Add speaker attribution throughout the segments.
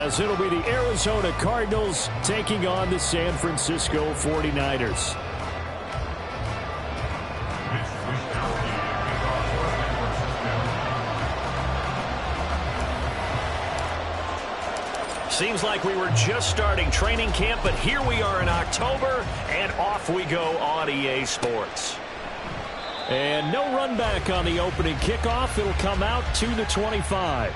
Speaker 1: As it'll be the Arizona Cardinals taking on the San Francisco 49ers.
Speaker 2: Seems like we were just starting training camp, but here we are in October, and off we go on EA Sports.
Speaker 1: And no run back on the opening kickoff. It'll come out to the 25.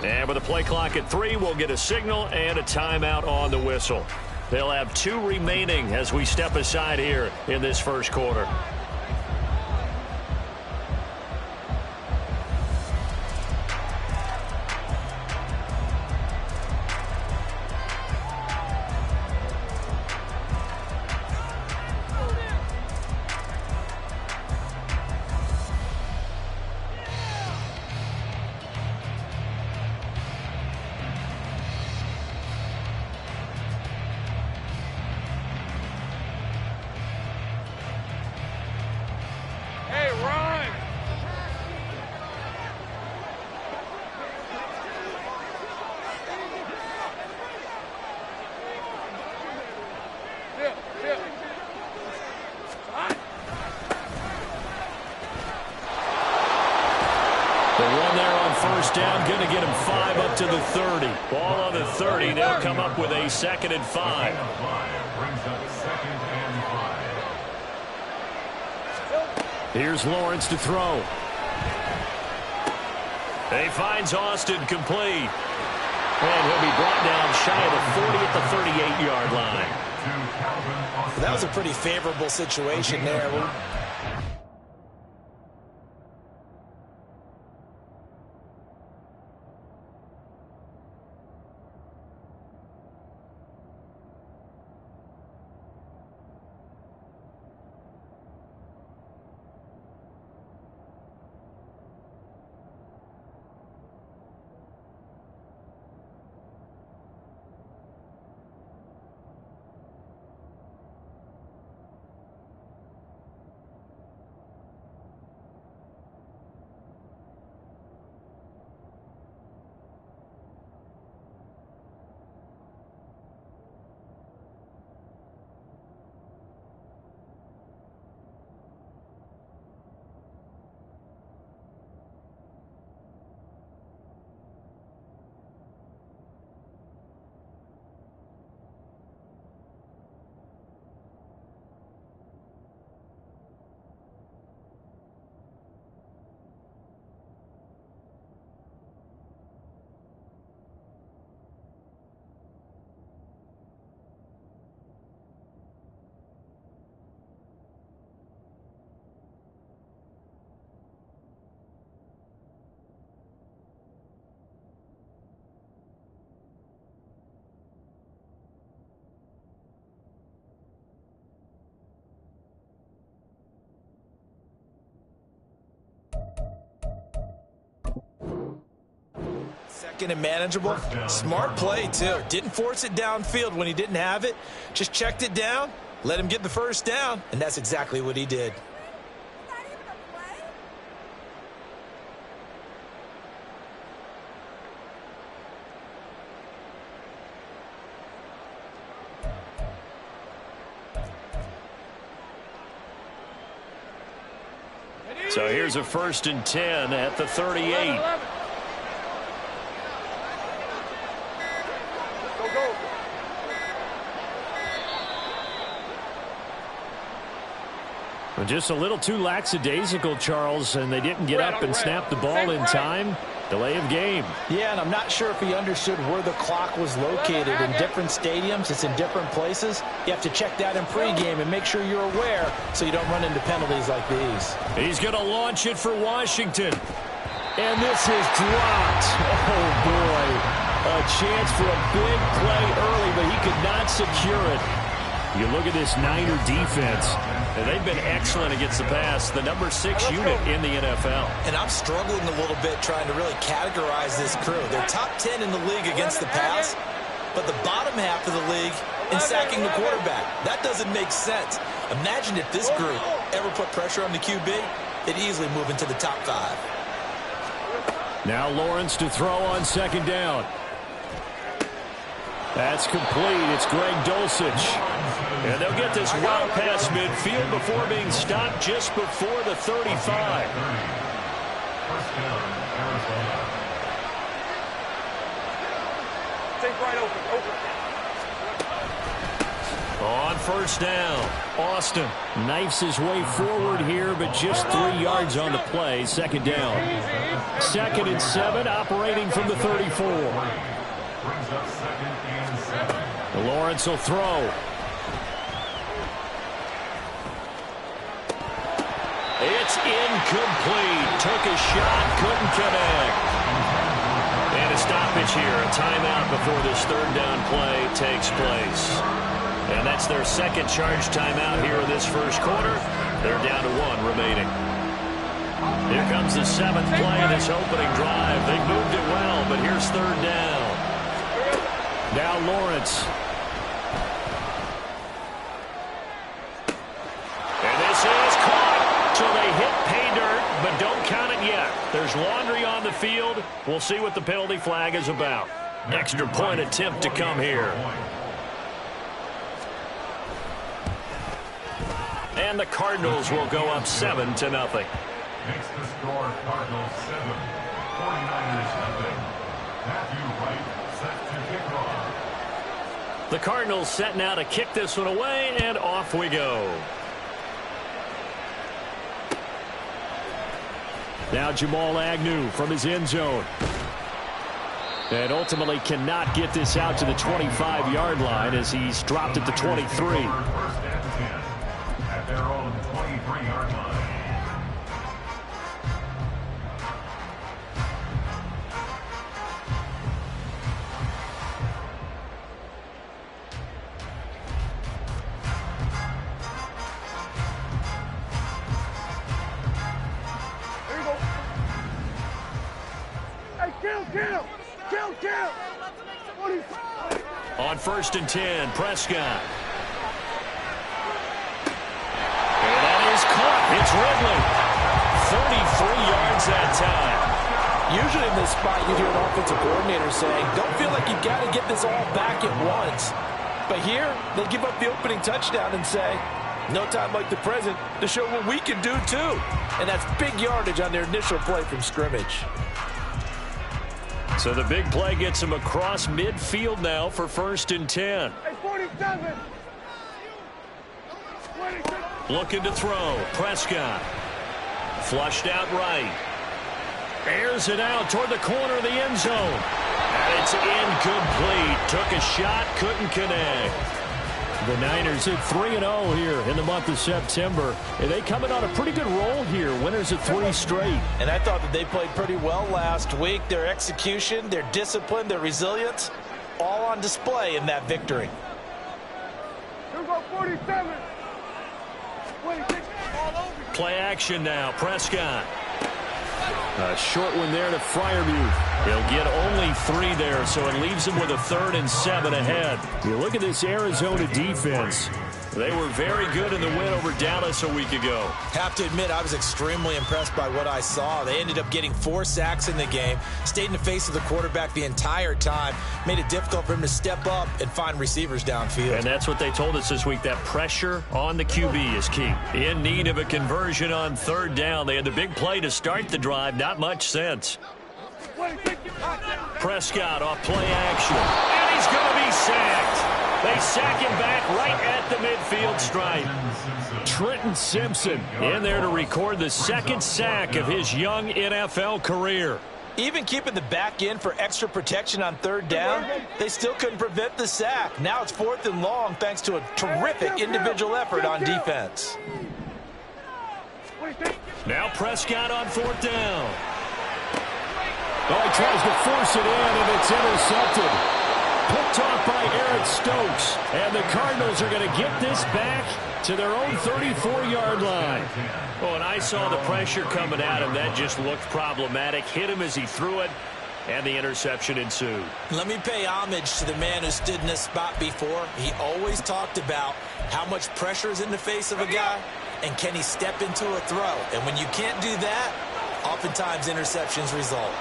Speaker 2: And with the play clock at 3, we'll get a signal and a timeout on the whistle. They'll have 2 remaining as we step aside here in this first quarter.
Speaker 1: Down, going to get him 5 up to the 30. Ball on the 30. They'll come up with a 2nd and 5. Here's Lawrence to throw. He finds Austin complete. And he'll be brought down shy of the 40 at the 38-yard line.
Speaker 3: That was a pretty favorable situation there. Second and manageable. Smart play, too. Didn't force it downfield when he didn't have it. Just checked it down, let him get the first down, and that's exactly what he did.
Speaker 1: So here's a 1st and 10 at the 38. Just a little too lackadaisical, Charles, and they didn't get up and snap the ball in time.
Speaker 2: Delay of game.
Speaker 3: Yeah, and I'm not sure if he understood where the clock was located. In different stadiums, it's in different places. You have to check that in pregame and make sure you're aware so you don't run into penalties like these.
Speaker 2: He's going to launch it for Washington. And this is dropped. Oh, boy. A chance for a big play early, but he could not secure it. You look at this Niner defense, and they've been excellent against the pass, the number 6 unit in the NFL.
Speaker 3: And I'm struggling a little bit trying to really categorize this crew. They're top 10 in the league against the pass, but the bottom half of the league in sacking the quarterback. That doesn't make sense. Imagine if this group ever put pressure on the QB, they'd easily move into the top 5.
Speaker 2: Now Lawrence to throw on second down. That's complete. It's Greg Dulcich. And they'll get this well past midfield before being stopped just before the 35.
Speaker 4: Take right open.
Speaker 2: On first down, Austin knifes his way forward here, but just 3 yards on the play. Second down. 2nd and 7, operating from the 34. Lawrence will throw. It's incomplete. Took a shot, couldn't connect. And a stoppage here. A timeout before this third down play takes place. And that's their second charge timeout here in this first quarter. They're down to 1 remaining. Here comes the 7th play of this opening drive. They moved it well, but here's third down. Now Lawrence. And this is caught. So they hit pay dirt, but don't count it yet. There's laundry on the field. We'll see what the penalty flag is about. Extra point attempt to come here. And the Cardinals will go up 7-0.
Speaker 5: Makes the score Cardinals 7, 49ers nothing. Matthew Wright set to kick off.
Speaker 2: The Cardinals set now to kick this one away, and off we go. Now Jamal Agnew from his end zone. And ultimately cannot get this out to the 25-yard line as he's dropped at the 23.
Speaker 5: First and 10 at their own 23-yard line.
Speaker 4: Kill.
Speaker 2: On 1st and 10, Prescott. And that is caught. It's Ridley. 33 yards that time.
Speaker 3: Usually in this spot, you hear an offensive coordinator saying, don't feel like you've got to get this all back at once. But here, they give up the opening touchdown and say, no time like the present to show what we can do too. And that's big yardage on their initial play from scrimmage.
Speaker 2: So the big play gets him across midfield now for 1st and 10.
Speaker 4: Hey, 47.
Speaker 2: Looking to throw. Prescott. Flushed out right. Airs it out toward the corner of the end zone. And it's incomplete. Took a shot, couldn't connect. The Niners at 3-0 here in the month of September. And they coming on a pretty good roll here. Winners of 3 straight.
Speaker 3: And I thought that they played pretty well last week. Their execution, their discipline, their resilience, all on display in that victory.
Speaker 4: Here go 47.
Speaker 2: Play action now. Prescott. A short one there to Freiermuth. He'll get only 3 there, so it leaves him with a 3rd and 7 ahead. You look at this Arizona defense. They were very good in the win over Dallas a week ago.
Speaker 3: Have to admit, I was extremely impressed by what I saw. They ended up getting 4 sacks in the game, stayed in the face of the quarterback the entire time, made it difficult for him to step up and find receivers downfield.
Speaker 2: And that's what they told us this week, that pressure on the QB is key. In need of a conversion on 3rd down. They had the big play to start the drive, not much sense. Prescott off play action. And he's going to be sacked. They sack him back right at the midfield stripe. Trenton Simpson in there to record the 2nd sack of his young NFL career.
Speaker 3: Even keeping the back in for extra protection on third down, they still couldn't prevent the sack. Now it's 4th and long thanks to a terrific individual effort on defense.
Speaker 1: Now Prescott on 4th down. Oh, he tries to force it in, and it's intercepted. Picked off by Aaron Stokes. And the Cardinals are going to get this back to their own 34-yard line. Oh, and I saw the pressure coming at him. That just looked problematic. Hit him as he threw it, and the interception ensued.
Speaker 3: Let me pay homage to the man who stood in this spot before. He always talked about how much pressure is in the face of a guy, and can he step into a throw. And when you can't do that, oftentimes interceptions result.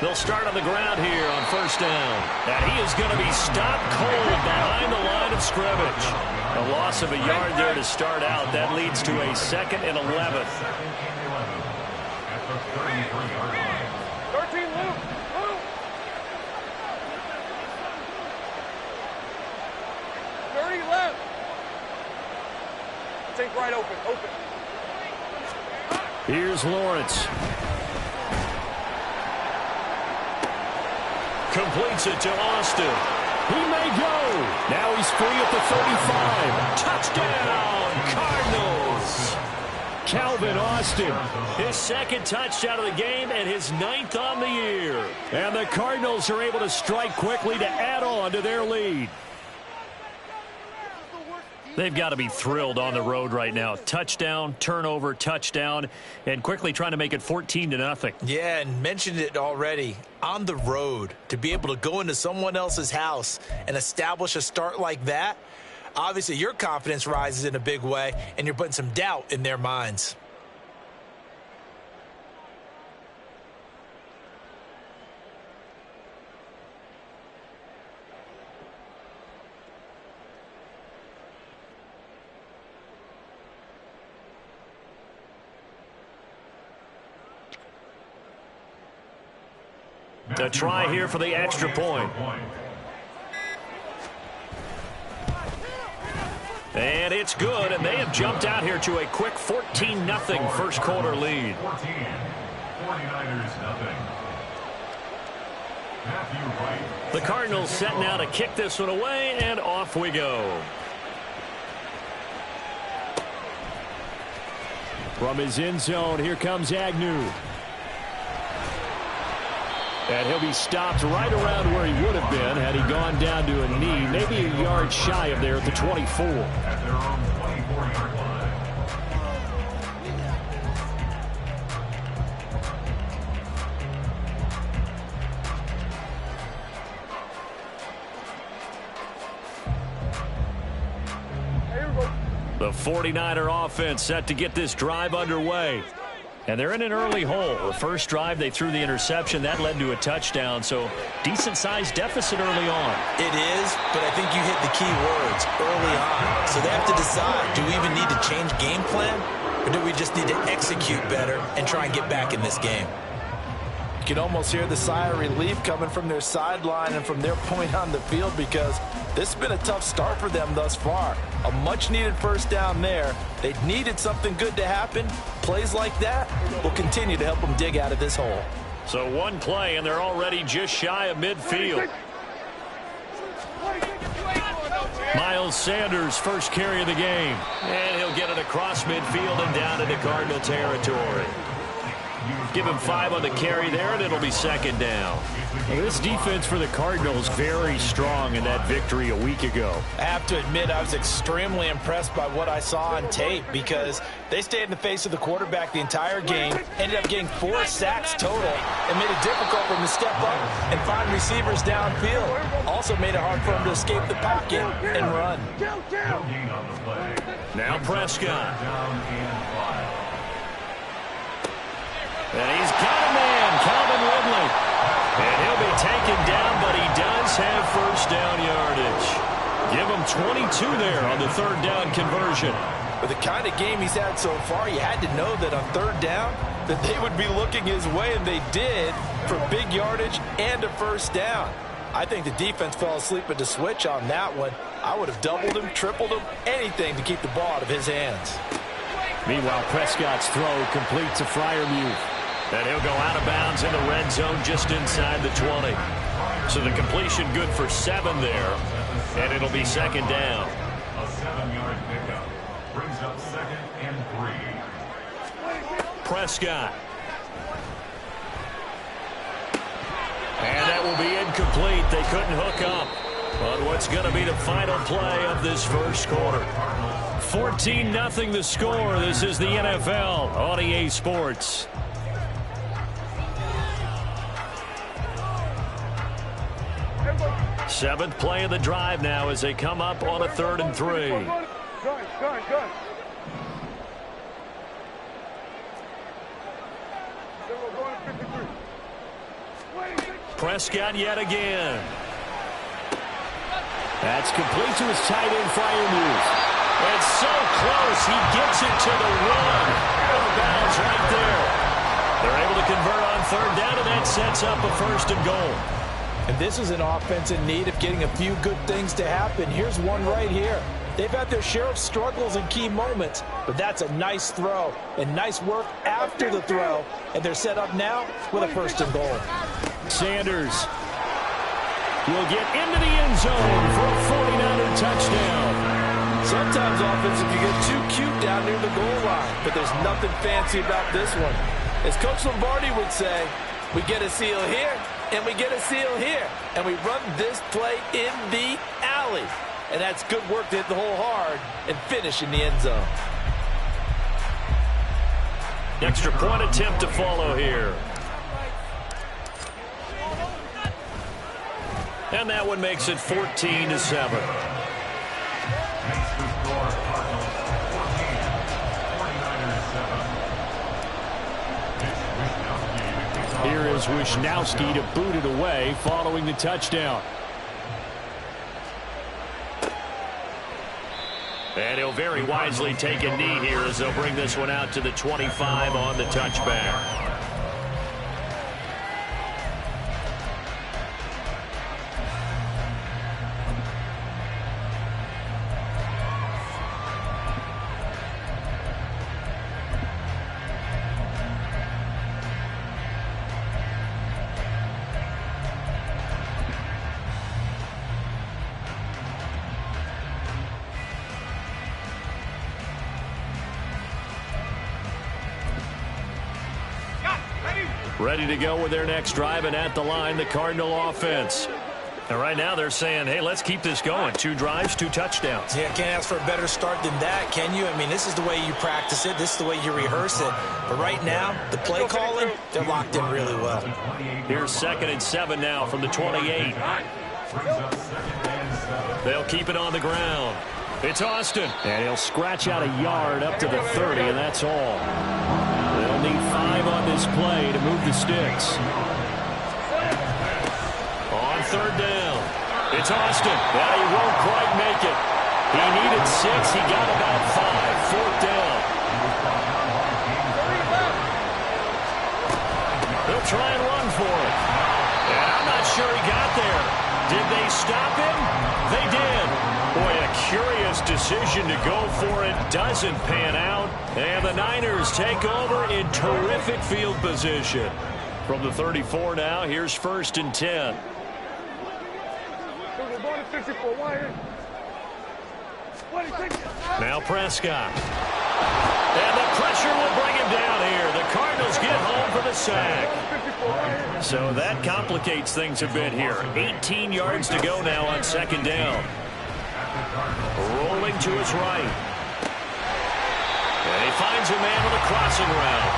Speaker 1: They'll start on the ground here on 1st down. And he is going to be stopped cold behind the line of scrimmage. A loss of a yard there to start out. That leads to a 2nd and 11.
Speaker 4: 13, Luke. Luke. 30 left. Take right open. Open.
Speaker 1: Here's Lawrence. Completes it to Austin. He may go. Now he's free at the 35. Touchdown, Cardinals. Calvin Austin. His 2nd touchdown of the game and his 9th on the year. And the Cardinals are able to strike quickly to add on to their lead. They've got to be thrilled on the road right now. Touchdown, turnover, touchdown, and quickly trying to make it 14-0.
Speaker 3: Yeah, and mentioned it already. On the road, to be able to go into someone else's house and establish a start like that, obviously your confidence rises in a big way, and you're putting some doubt in their minds.
Speaker 1: To try here for the extra point. And it's good, and they have jumped out here to a quick 14-0 first quarter lead.
Speaker 5: 49ers nothing.
Speaker 1: The Cardinals set now to kick this one away, and off we go. From his end zone, here comes Agnew. And he'll be stopped right around where he would have been had he gone down to a knee, maybe a yard shy of there at the 24.
Speaker 5: At their own 24-yard line.
Speaker 1: The 49er offense set to get this drive underway. And they're in an early hole. The first drive, they threw the interception. That led to a touchdown, so decent-sized deficit early on.
Speaker 3: It is, but I think you hit the key words early on. So they have to decide, do we even need to change game plan, or do we just need to execute better and try and get back in this game? You can almost hear the sigh of relief coming from their sideline and from their point on the field, because this has been a tough start for them thus far. A much-needed first down there. They needed something good to happen. Plays like that will continue to help them dig out of this hole.
Speaker 1: So one play, and they're already just shy of midfield. Miles Sanders, first carry of the game. And he'll get it across midfield and down into Cardinal territory. Give him 5 on the carry there, and it'll be 2nd down. Well, this defense for the Cardinals very strong in that victory a week ago.
Speaker 3: I have to admit, I was extremely impressed by what I saw on tape, because they stayed in the face of the quarterback the entire game, ended up getting 4 sacks total, and made it difficult for him to step up and find receivers downfield. Also made it hard for him to escape the pocket and run.
Speaker 1: Now Prescott. And he's got a man, Calvin Ridley. And he'll be taken down, but he does have first down yardage. Give him 22 there on the 3rd down conversion.
Speaker 3: With the kind of game he's had so far, you had to know that on 3rd down that they would be looking his way, and they did, for big yardage and a first down. I think the defense fell asleep at the switch on that one. I would have doubled him, tripled him, anything to keep the ball out of his hands.
Speaker 1: Meanwhile, Prescott's throw complete to Freiermuth.
Speaker 2: And he'll go out of bounds in the red zone just inside the 20. So the completion good for 7 there. And it'll be second down.
Speaker 5: A 7-yard pickup brings up 2nd and 3.
Speaker 2: Prescott. And that will be incomplete. They couldn't hook up on what's going to be the final play of this first quarter. 14-0 the score. This is the NFL on EA Sports. Seventh play of the drive now as they come up on a 3rd and 3. Prescott yet again.
Speaker 1: That's complete to his tight end, Freiermuth.
Speaker 2: It's so close. He gets it to the 1. Out of bounds right there. They're able to convert on 3rd down, and that sets up a 1st and goal.
Speaker 3: And this is an offense in need of getting a few good things to happen. Here's one right here. They've had their share of struggles in key moments, but that's a nice throw and nice work after the throw. And they're set up now with a 1st and goal.
Speaker 1: Sanders will get into the end zone for a 49er touchdown.
Speaker 3: Sometimes offense, if you get too cute down near the goal line, but there's nothing fancy about this one. As Coach Lombardi would say, we get a seal here, and we get a seal here, and we run this play in the alley. And that's good work to hit the hole hard and finish in the end zone.
Speaker 2: Extra point attempt to follow here. And that one makes it 14-7.
Speaker 5: Makes the score Cardinals 14, 49ers 7.
Speaker 1: Here is Wisnowski to boot it away following the touchdown.
Speaker 2: And he'll very wisely take a knee here as they'll bring this one out to the 25 on the touchback. Ready to go with their next drive, and at the line, the Cardinal offense. And right now they're saying, hey, let's keep this going. 2 drives, 2 touchdowns.
Speaker 6: Yeah, can't ask for a better start than that, can you? I mean, this is the way you practice it. This is the way you rehearse it. But right now, the play calling, they're locked in really well.
Speaker 2: Here's 2nd and 7 now from the 28. They'll keep it on the ground. It's Austin.
Speaker 1: And he'll scratch out a yard up to the 30, and that's all. They'll need 5 on this play to move the sticks.
Speaker 2: On 3rd down, it's Austin. Well, he won't quite make it. He needed 6. He got about 5. 4th down. They'll try and run for it. And I'm not sure he got there. Did they stop him? They did. Boy, a curious decision to go for it. Doesn't pan out. And the Niners take over in terrific field position. From the 34 now, here's 1st and 10. Now Prescott. And the pressure will bring him down here. The Cardinals get home for the sack. So that complicates things a bit here. 18 yards to go now on 2nd down. Rolling to his right. And he finds a man with a crossing route.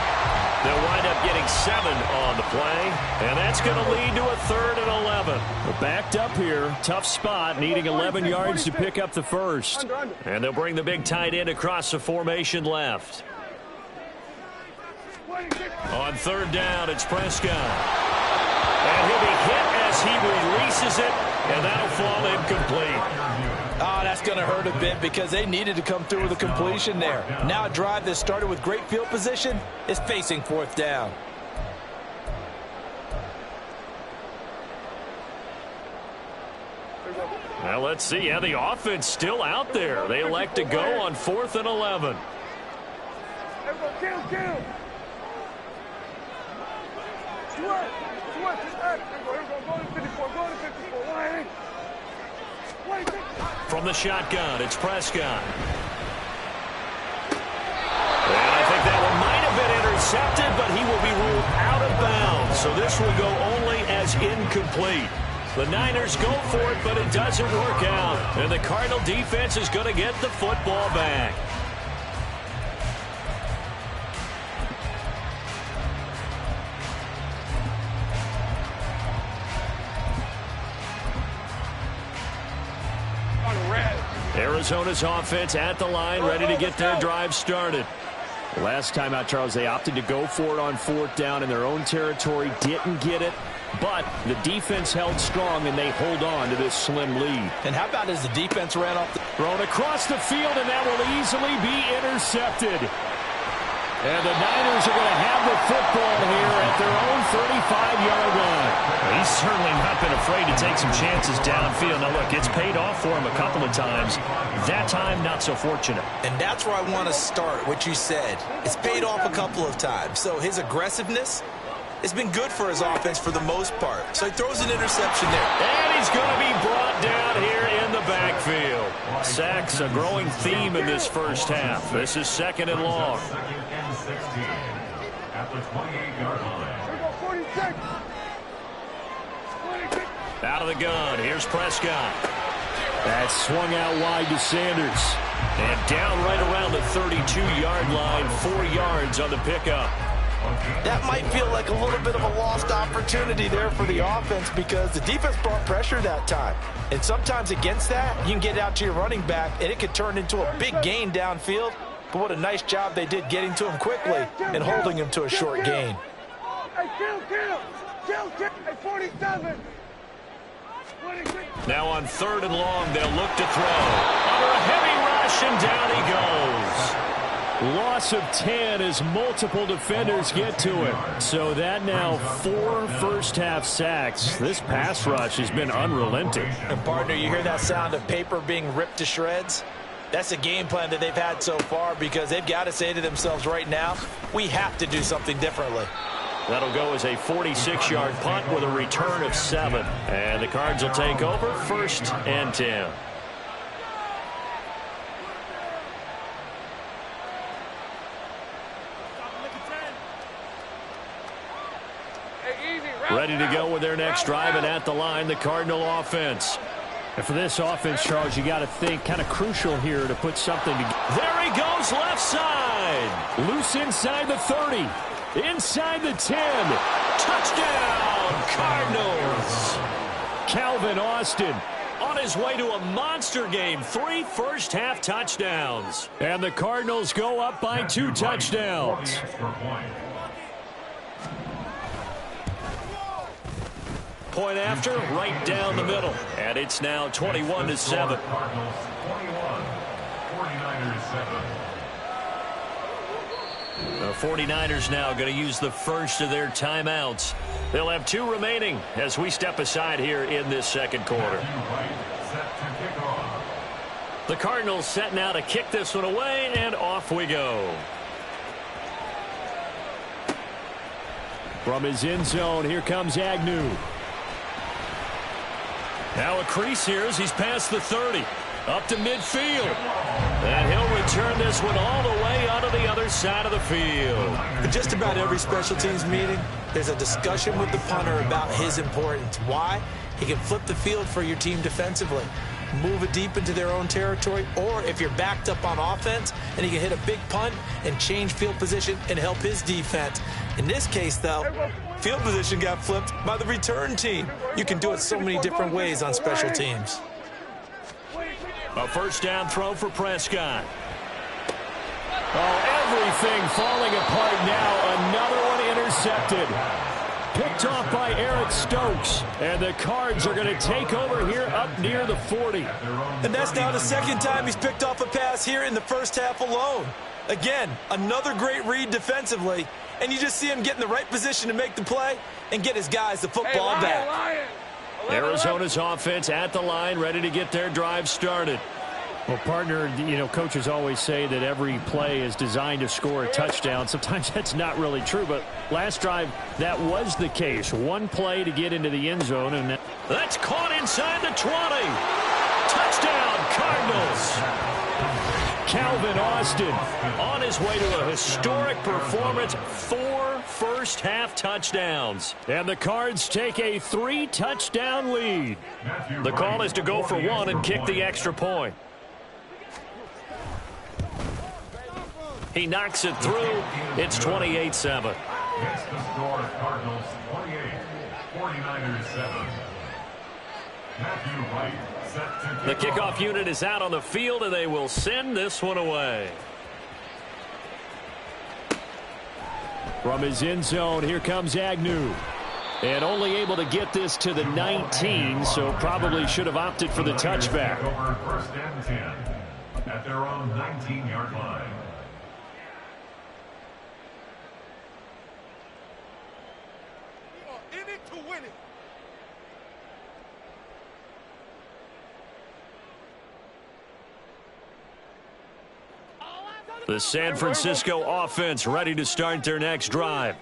Speaker 2: They'll wind up getting 7 on the play. And that's going to lead to a 3rd and 11.
Speaker 1: Well, backed up here. Tough spot, needing 11 yards to pick up the first.
Speaker 2: And they'll bring the big tight end across the formation left. On 3rd down, it's Prescott. And he'll be hit as he releases it. And that'll fall incomplete.
Speaker 3: Oh, that's going to hurt a bit because they needed to come through with a completion there. Now a drive that started with great field position is facing 4th down.
Speaker 2: Well, let's see. Yeah, the offense still out there. They elect to go on 4th and 11. From the shotgun, it's Prescott. And I think that one might have been intercepted, but he will be ruled out of bounds. So this will go only as incomplete. The Niners go for it, but it doesn't work out. And the Cardinal defense is going to get the football back. Arizona's offense at the line, ready to get their drive started.
Speaker 1: Last time out, Charles, they opted to go for it on 4th down in their own territory. Didn't get it, but the defense held strong, and they hold on to this slim lead.
Speaker 3: And how about as the defense ran off
Speaker 1: thrown across the field, and that will easily be intercepted. And the Niners are going to have the football here at their own 35-yard line.
Speaker 2: He's certainly not been afraid to take some chances downfield. Now, look, it's paid off for him a couple of times. That time, not so fortunate.
Speaker 6: And that's where I want to start, what you said. It's paid off a couple of times. So his aggressiveness has been good for his offense for the most part. So he throws an interception there.
Speaker 2: And he's going to be brought down here in the backfield. Sacks, a growing theme in this first half. This is 2nd and long.
Speaker 5: At the 28-yard line.
Speaker 2: Out of the gun, here's Prescott.
Speaker 1: That swung out wide to Sanders.
Speaker 2: And down right around the 32-yard line, 4 yards on the pickup.
Speaker 3: That might feel like a little bit of a lost opportunity there for the offense because the defense brought pressure that time. And sometimes against that, you can get out to your running back, and it could turn into a big gain downfield. But what a nice job they did getting to him quickly and holding him to a short gain.
Speaker 4: Hey, kill, hey, 47.
Speaker 2: Now on 3rd and long, they'll look to throw. Under a heavy rush, and down he goes.
Speaker 1: Loss of 10 as multiple defenders get to him. So that now 4 first-half sacks. This pass rush has been unrelenting.
Speaker 3: And, partner, you hear that sound of paper being ripped to shreds? That's a game plan that they've had so far because they've got to say to themselves right now, we have to do something differently.
Speaker 2: That'll go as a 46-yard punt with a return of 7. And the Cards will take over 1st and 10. Ready to go with their next drive, and at the line, the Cardinal offense.
Speaker 1: And for this offense, Charles, you got to think kind of crucial here to put something together.
Speaker 2: There he goes, left side.
Speaker 1: Loose inside the 30. Inside the 10.
Speaker 2: Touchdown, Cardinals.
Speaker 1: Calvin Austin
Speaker 2: on his way to a monster game. 3 first-half touchdowns.
Speaker 1: And the Cardinals go up by 2 touchdowns.
Speaker 2: Point after, right down the middle. And it's now 21-7.
Speaker 5: Cardinals 21, 49ers 7.
Speaker 2: The 49ers now going to use the first of their timeouts. They'll have 2 remaining as we step aside here in this second quarter. The Cardinals set now to kick this one away, and off we go.
Speaker 1: From his end zone, here comes Agnew.
Speaker 2: Now a crease here as he's past the 30. Up to midfield. And he'll return this one all the way out of the other side of the field.
Speaker 6: In just about every special teams meeting, there's a discussion with the punter about his importance. Why? He can flip the field for your team defensively, move it deep into their own territory, or if you're backed up on offense, and he can hit a big punt and change field position and help his defense. In this case, though, field position got flipped by the return team. You can do it so many different ways on special teams.
Speaker 2: A first down throw for Prescott.
Speaker 1: Oh, everything falling apart now. Another one intercepted. Picked off by Eric Stokes. And the Cards are going to take over here up near the 40.
Speaker 3: And that's now the second time he's picked off a pass here in the first half alone. Again, another great read defensively. And you just see him get in the right position to make the play and get his guys the football back.
Speaker 2: Arizona's offense at the line, ready to get their drive started.
Speaker 1: Well, partner, coaches always say that every play is designed to score a touchdown. Sometimes that's not really true, but last drive, that was the case. One play to get into the end zone. And
Speaker 2: that's caught inside the 20. Touchdown, Cardinals.
Speaker 1: Calvin Austin
Speaker 2: on his way to a historic performance, 4 first-half touchdowns.
Speaker 1: And the Cards take a 3-touchdown lead.
Speaker 2: The call is to go for one and kick the extra point. He knocks it through. It's 28-7.
Speaker 5: It's the score, Cardinals 28, 49ers 7. Matthew Wright set to
Speaker 2: the kickoff unit is out on the field, and they will send this one away.
Speaker 1: From his end zone, here comes Agnew. And only able to get this to the 19, so probably should have opted for the touchback.
Speaker 5: Over 1st and 10 at their own 19-yard line.
Speaker 4: In it to win it.
Speaker 2: The San Francisco offense ready to start their next drive.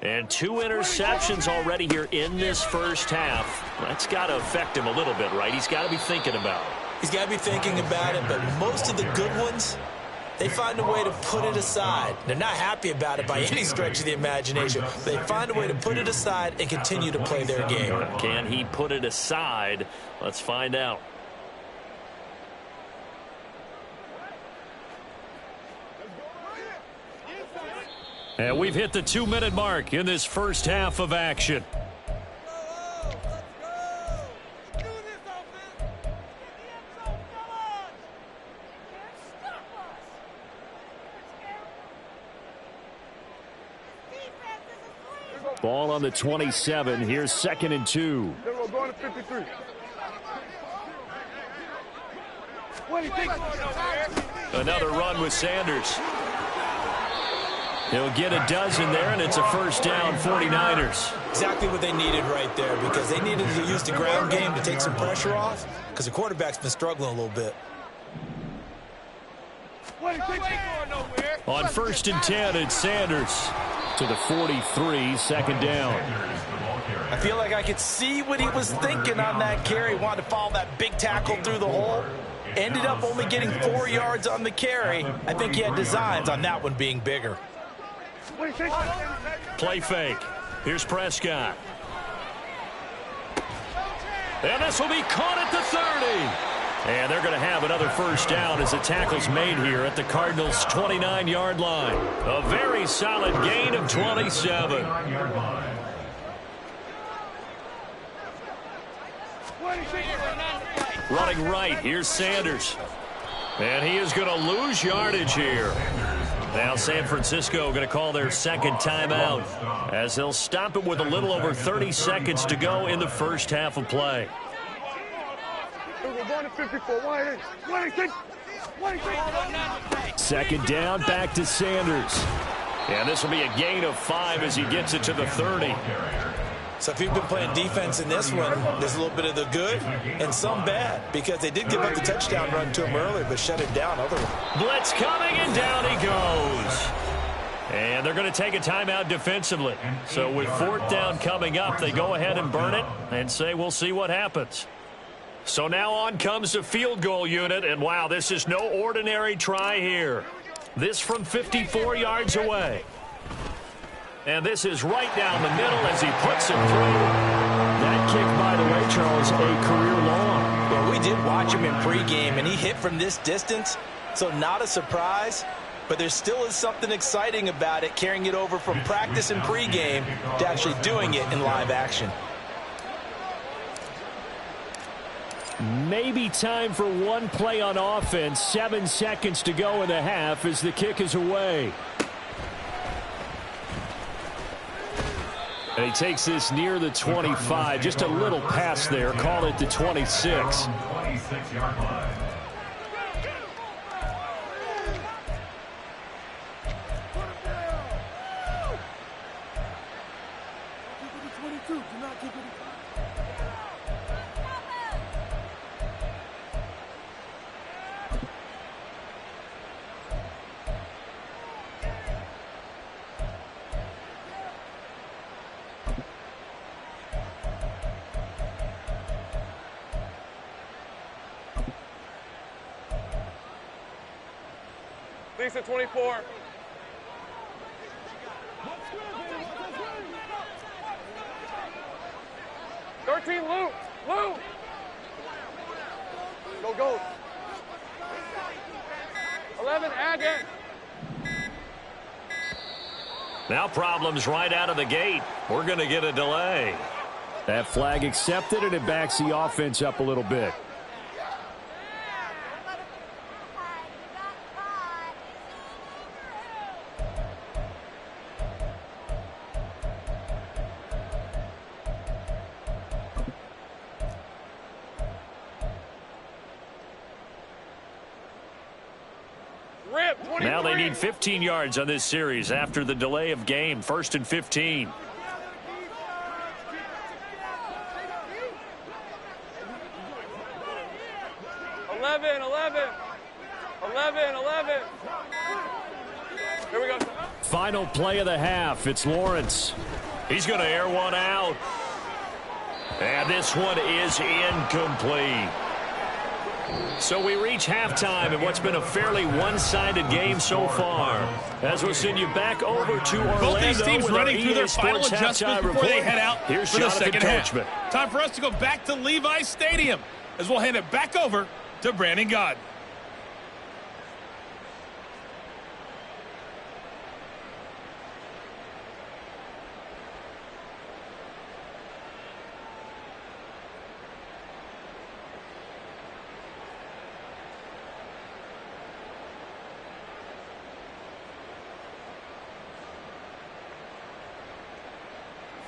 Speaker 2: And 2 interceptions already here in this first half. That's got to affect him a little bit, right? He's got to be thinking about it.
Speaker 6: He's got to be thinking about it, but most of the good ones, they find a way to put it aside. They're not happy about it by any stretch of the imagination. They find a way to put it aside and continue to play their game.
Speaker 2: Can he put it aside? Let's find out.
Speaker 1: And we've hit the 2-minute mark in this first half of action. Ball on the 27. Here's 2nd and 2.
Speaker 4: We're going to 53.
Speaker 2: Another run with Sanders.
Speaker 1: He'll get a dozen there, and it's a first down, 49ers.
Speaker 6: Exactly what they needed right there, because they needed to use the ground game to take some pressure off, because the quarterback's been struggling a little bit.
Speaker 1: On 1st and 10, it's Sanders to the 43, 2nd down.
Speaker 3: I feel like I could see what he was thinking on that carry. Wanted to follow that big tackle through the hole. Ended up only getting 4 yards on the carry. I think he had designs on that one being bigger.
Speaker 2: Play fake. Here's Prescott. And this will be caught at the 30. And they're going to have another first down as the tackle's made here at the Cardinals' 29-yard line. A very solid gain of 27. Running right, here's Sanders. And he is going to lose yardage here. Now San Francisco going to call their second timeout as they'll stop it with a little over 30 seconds to go in the first half of play.
Speaker 1: Second down, back to Sanders.
Speaker 2: And this will be a gain of 5 as he gets it to the 30.
Speaker 6: So if you've been playing defense in this one, there's a little bit of the good and some bad, because they did give up the touchdown run to him earlier, but shut it down otherwise.
Speaker 2: Blitz coming, and down he goes. And they're going to take a timeout defensively. So with 4th down coming up, they go ahead and burn it and say we'll see what happens. So now on comes the field goal unit, and wow, this is no ordinary try here. This from 54 yards away. And this is right down the middle as he puts it through.
Speaker 1: That kick, by the way, Charles, a career long.
Speaker 3: Well, we did watch him in pregame, and he hit from this distance, so not a surprise. But there still is something exciting about it, carrying it over from practice and pregame to actually doing it in live action.
Speaker 1: Maybe time for one play on offense. 7 seconds to go in the half as the kick is away. And he takes this near the 25. Just a little pass there. Call it the 26.
Speaker 5: 26-yard line.
Speaker 4: Lisa, 24. Luke. Luke. Go. 11, Agate.
Speaker 2: Now problems right out of the gate. We're going to get a delay.
Speaker 1: That flag accepted, and it backs the offense up a little bit.
Speaker 2: Now they need 15 yards on this series after the delay of game. 1st and 15.
Speaker 4: Here we go.
Speaker 1: Final play of the half. It's Lawrence.
Speaker 2: He's going to air one out. And this one is incomplete. So we reach halftime in what's been a fairly one-sided game so far. As we'll send you back over to Orlando.
Speaker 7: Both these teams running through their final
Speaker 2: Sports
Speaker 7: adjustments
Speaker 2: halftime
Speaker 7: before they
Speaker 2: report.
Speaker 7: head out
Speaker 2: Here's
Speaker 7: for the
Speaker 2: Jonathan
Speaker 7: second half.
Speaker 2: Coachman.
Speaker 7: Time for us to go back to Levi Stadium as we'll hand it back over to Brandon Gaudin.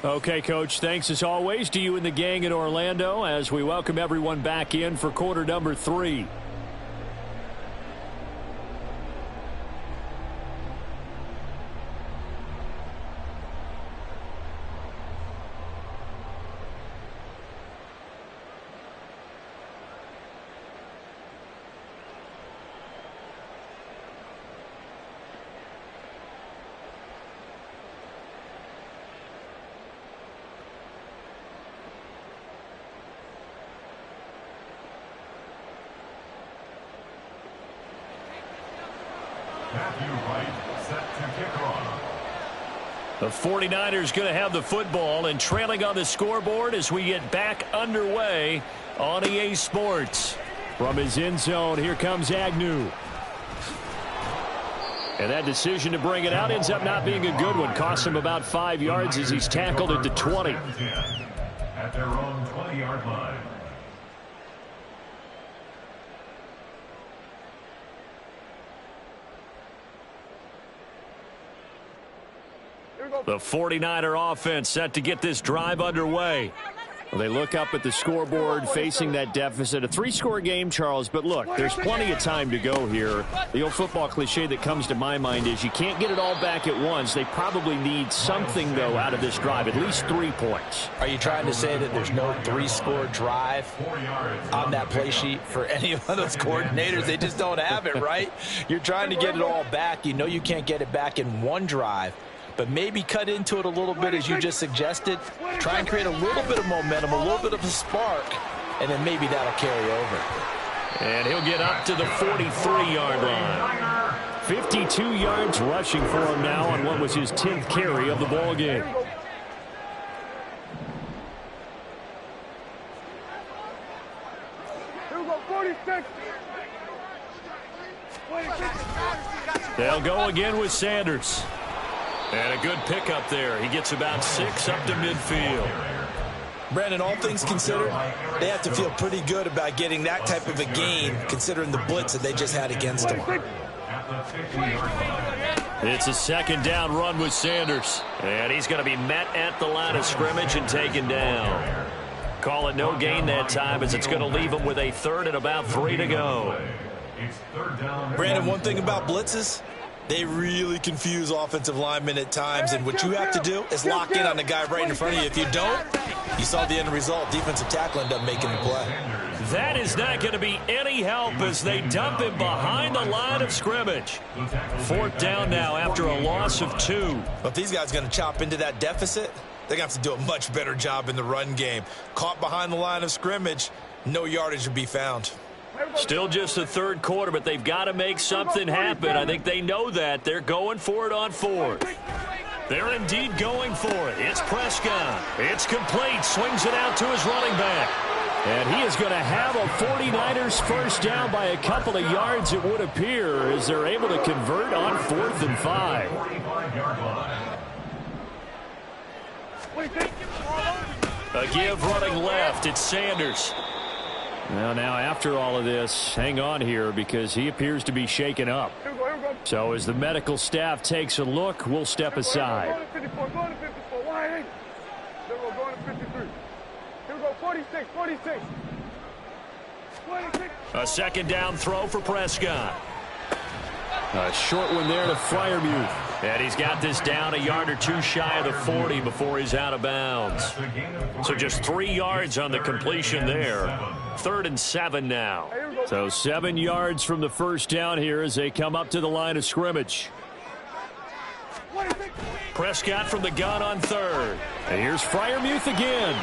Speaker 1: Okay, Coach, thanks as always to you and the gang in Orlando as we welcome everyone back in for quarter number 3. The 49ers going to have the football and trailing on the scoreboard as we get back underway on EA Sports. From his end zone, here comes Agnew. And that decision to bring it out ends up not being a good one. Costs him about 5 yards as he's tackled at the 20.
Speaker 5: At their own 20-yard line.
Speaker 1: The 49er offense set to get this drive underway. Well, they look up at the scoreboard facing that deficit. A 3-score game, Charles, but look, there's plenty of time to go here. The old football cliche that comes to my mind is you can't get it all back at once. They probably need something, though, out of this drive, at least 3 points.
Speaker 6: Are you trying to say that there's no 3-score drive on that play sheet for any of those coordinators? They just don't have it, right? You're trying to get it all back. You know you can't get it back in one drive. But maybe cut into it a little bit as you just suggested. Try and create a little bit of momentum, a little bit of a spark, and then maybe that'll carry over.
Speaker 2: And he'll get up to the 43-yard line.
Speaker 1: 52 yards rushing for him now on what was his 10th carry of the ball game.
Speaker 4: Here we go, 46.
Speaker 2: They'll go again with Sanders. And a good pickup there. He gets about 6 up to midfield.
Speaker 6: Brandon, all things considered, they have to feel pretty good about getting that type of a gain considering the blitz that they just had against them.
Speaker 2: It's a 2nd down run with Sanders. And he's going to be met at the line of scrimmage and taken down. Call it no gain that time as it's going to leave him with a 3rd and about 3 to go.
Speaker 6: Brandon, one thing about blitzes, they really confuse offensive linemen at times, and what you have to do is lock in on the guy right in front of you. If you don't, you saw the end result. Defensive tackle ended up making the play.
Speaker 2: That is not going to be any help as they dump him behind the line of scrimmage. 4th down now after a loss of 2.
Speaker 6: But if these guys are going to chop into that deficit, they're going to have to do a much better job in the run game. Caught behind the line of scrimmage, no yardage to be found.
Speaker 2: Still just the third quarter, but they've got to make something happen. I think they know that. They're going for it on fourth. They're indeed going for it. It's Prescott. It's complete. Swings it out to his running back.
Speaker 1: And he is going to have a 49ers first down by a couple of yards, it would appear, as they're able to convert on 4th and 5.
Speaker 2: A give running left. It's Sanders.
Speaker 1: Well, now after all of this, hang on here because he appears to be shaken up. So as the medical staff takes a look, we'll step aside.
Speaker 4: Go to 54, go to 54, wide eight. Then we'll go to 53. Here we go, 46, 46. 26.
Speaker 2: A second down throw for Prescott.
Speaker 1: A short one there to Freiermuth.
Speaker 2: And he's got this down a yard or two shy of the 40 before he's out of bounds. So just 3 yards on the completion there. 3rd and 7 now.
Speaker 1: So 7 yards from the first down here as they come up to the line of scrimmage.
Speaker 2: Prescott from the gun on 3rd.
Speaker 1: And here's Freiermuth again.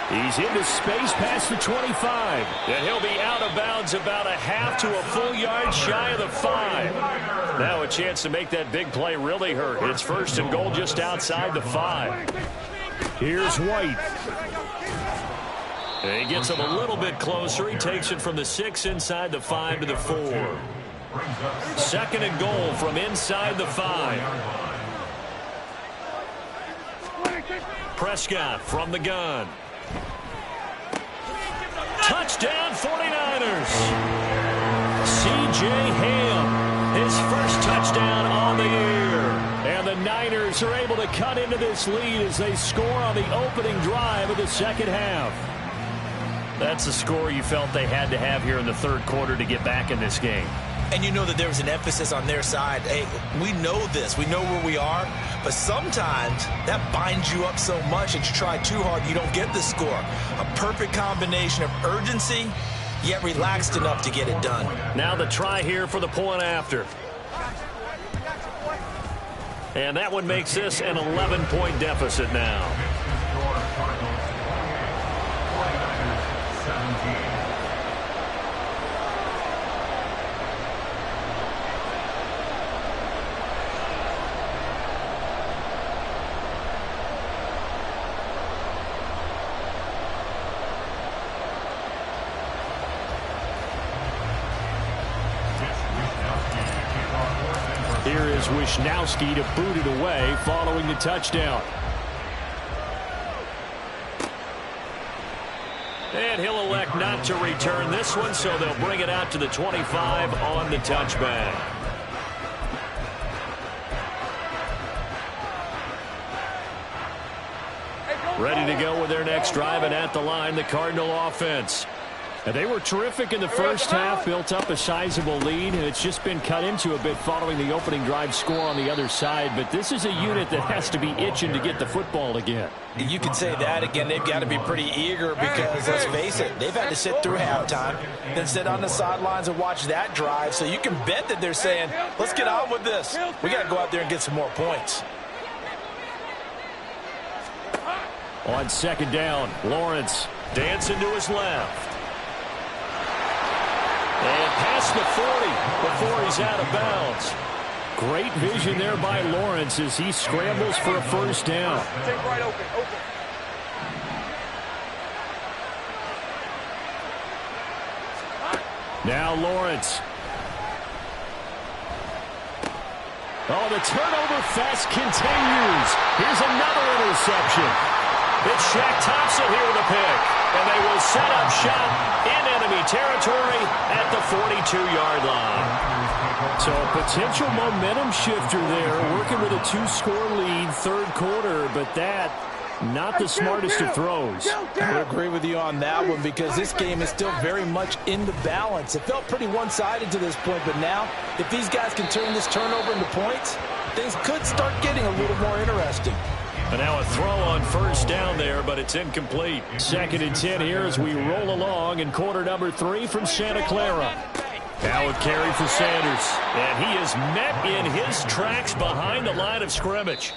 Speaker 1: He's into space past the 25.
Speaker 2: And he'll be out of bounds about a half to a full yard shy of the 5. Now a chance to make that big play really hurt. It's 1st and goal just outside the 5.
Speaker 1: Here's White.
Speaker 2: And he gets him a little bit closer. He takes it from the 6 inside the 5 to the 4. 2nd and goal from inside the 5. Prescott from the gun. Touchdown 49ers. C.J. Ham, his first touchdown on the year.
Speaker 1: And the Niners are able to cut into this lead as they score on the opening drive of the second half.
Speaker 2: That's the score you felt they had to have here in the third quarter to get back in this game.
Speaker 6: And you know that there was an emphasis on their side. Hey, we know this. We know where we are. But sometimes that binds you up so much that you try too hard, you don't get the score. A perfect combination of urgency, yet relaxed enough to get it done.
Speaker 2: Now the try here for the point after. And that one makes this an 11-point deficit now.
Speaker 1: Here is Wisnowski to boot it away following the touchdown.
Speaker 2: And he'll elect not to return this one, so they'll bring it out to the 25 on the touchback. Ready to go with their next drive, and at the line, the Cardinal offense.
Speaker 1: And they were terrific in the first half, built up a sizable lead, and it's just been cut into a bit following the opening drive score on the other side. But this is a unit that has to be itching to get the football again.
Speaker 6: You could say that again. They've got to be pretty eager because, let's face it, they've had to sit through halftime, then sit on the sidelines and watch that drive. So you can bet that they're saying, let's get on with this. We got to go out there and get some more points.
Speaker 1: On second down, Lawrence
Speaker 2: dancing to his left. And past the 40 before he's out of bounds.
Speaker 1: Great vision there by Lawrence as he scrambles for a first down.
Speaker 4: Take right open.
Speaker 1: Now Lawrence. Oh, the turnover fest continues. Here's another interception.
Speaker 2: It's Shaq Thompson here with a pick. And they will set up shop in enemy territory at the 42-yard line.
Speaker 1: So a potential momentum shifter there, working with a 2-score lead, third quarter, but that, not the smartest of throws.
Speaker 3: I agree with you on that one because this game is still very much in the balance. It felt pretty one-sided to this point, but now, if these guys can turn this turnover into points, things could start getting a little more interesting.
Speaker 2: And now a throw on first down there, but it's incomplete.
Speaker 1: 2nd and 10 here as we roll along in quarter number 3 from Santa Clara.
Speaker 2: Now a carry for Sanders. And he is met in his tracks behind the line of scrimmage.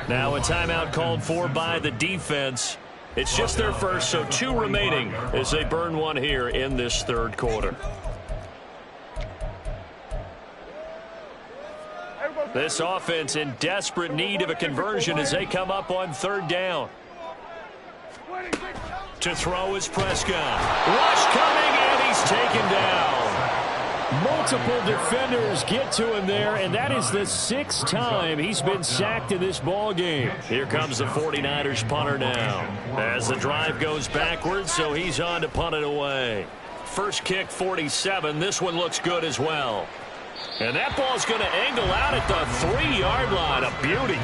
Speaker 2: Now a timeout called for by the defense. It's just their first, so 2 remaining as they burn one here in this third quarter. This offense in desperate need of a conversion as they come up on third down. To throw is Prescott. Rush coming, and he's taken down.
Speaker 1: Multiple defenders get to him there, and that is the 6th time he's been sacked in this ball game.
Speaker 2: Here comes the 49ers punter now. As the drive goes backwards, so he's on to punt it away. First kick, 47. This one looks good as well. And that ball's going to angle out at the 3-yard line. A beauty.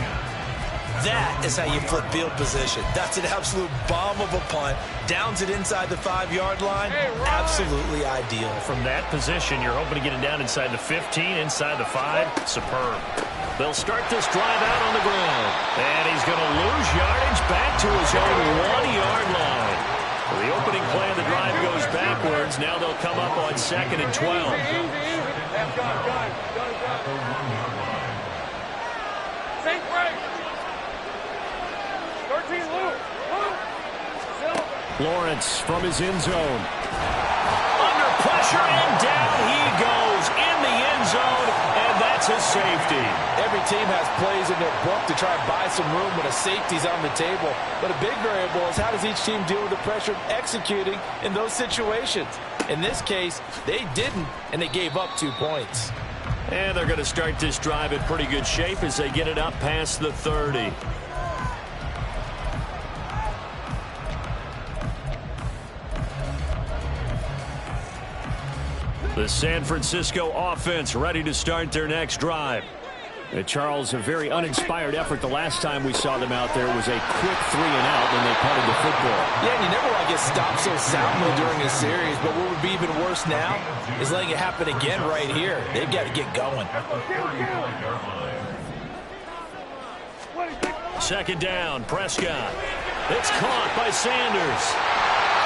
Speaker 6: That is how you flip field position. That's an absolute bomb of a punt. Downs it inside the 5-yard line. Absolutely ideal.
Speaker 2: From that position, you're hoping to get it down inside the 15, inside the 5. Superb. They'll start this drive out on the ground. And he's going to lose yardage back to his own 1-yard line. The opening play of the drive goes backwards. Now they'll come up on 2nd and 12.
Speaker 4: Safe break. 13 Luke.
Speaker 1: Lawrence from his end zone.
Speaker 2: Under pressure, and down he goes in the end zone, and that's his safety.
Speaker 3: Every team has plays in their book to try and buy some room when a safety's on the table. But a big variable is how does each team deal with the pressure of executing in those situations. In this case, they didn't, and they gave up 2 points.
Speaker 2: And they're going to start this drive in pretty good shape as they get it up past the 30. The San Francisco offense ready to start their next drive.
Speaker 1: Charles, a very uninspired effort the last time we saw them out there was a quick 3-and-out when they punted the football.
Speaker 3: Yeah, and you never want to get stopped so soundly during a series, but what would be even worse now is letting it happen again right here. They've got to get going.
Speaker 2: 2nd down, Prescott. It's caught by Sanders.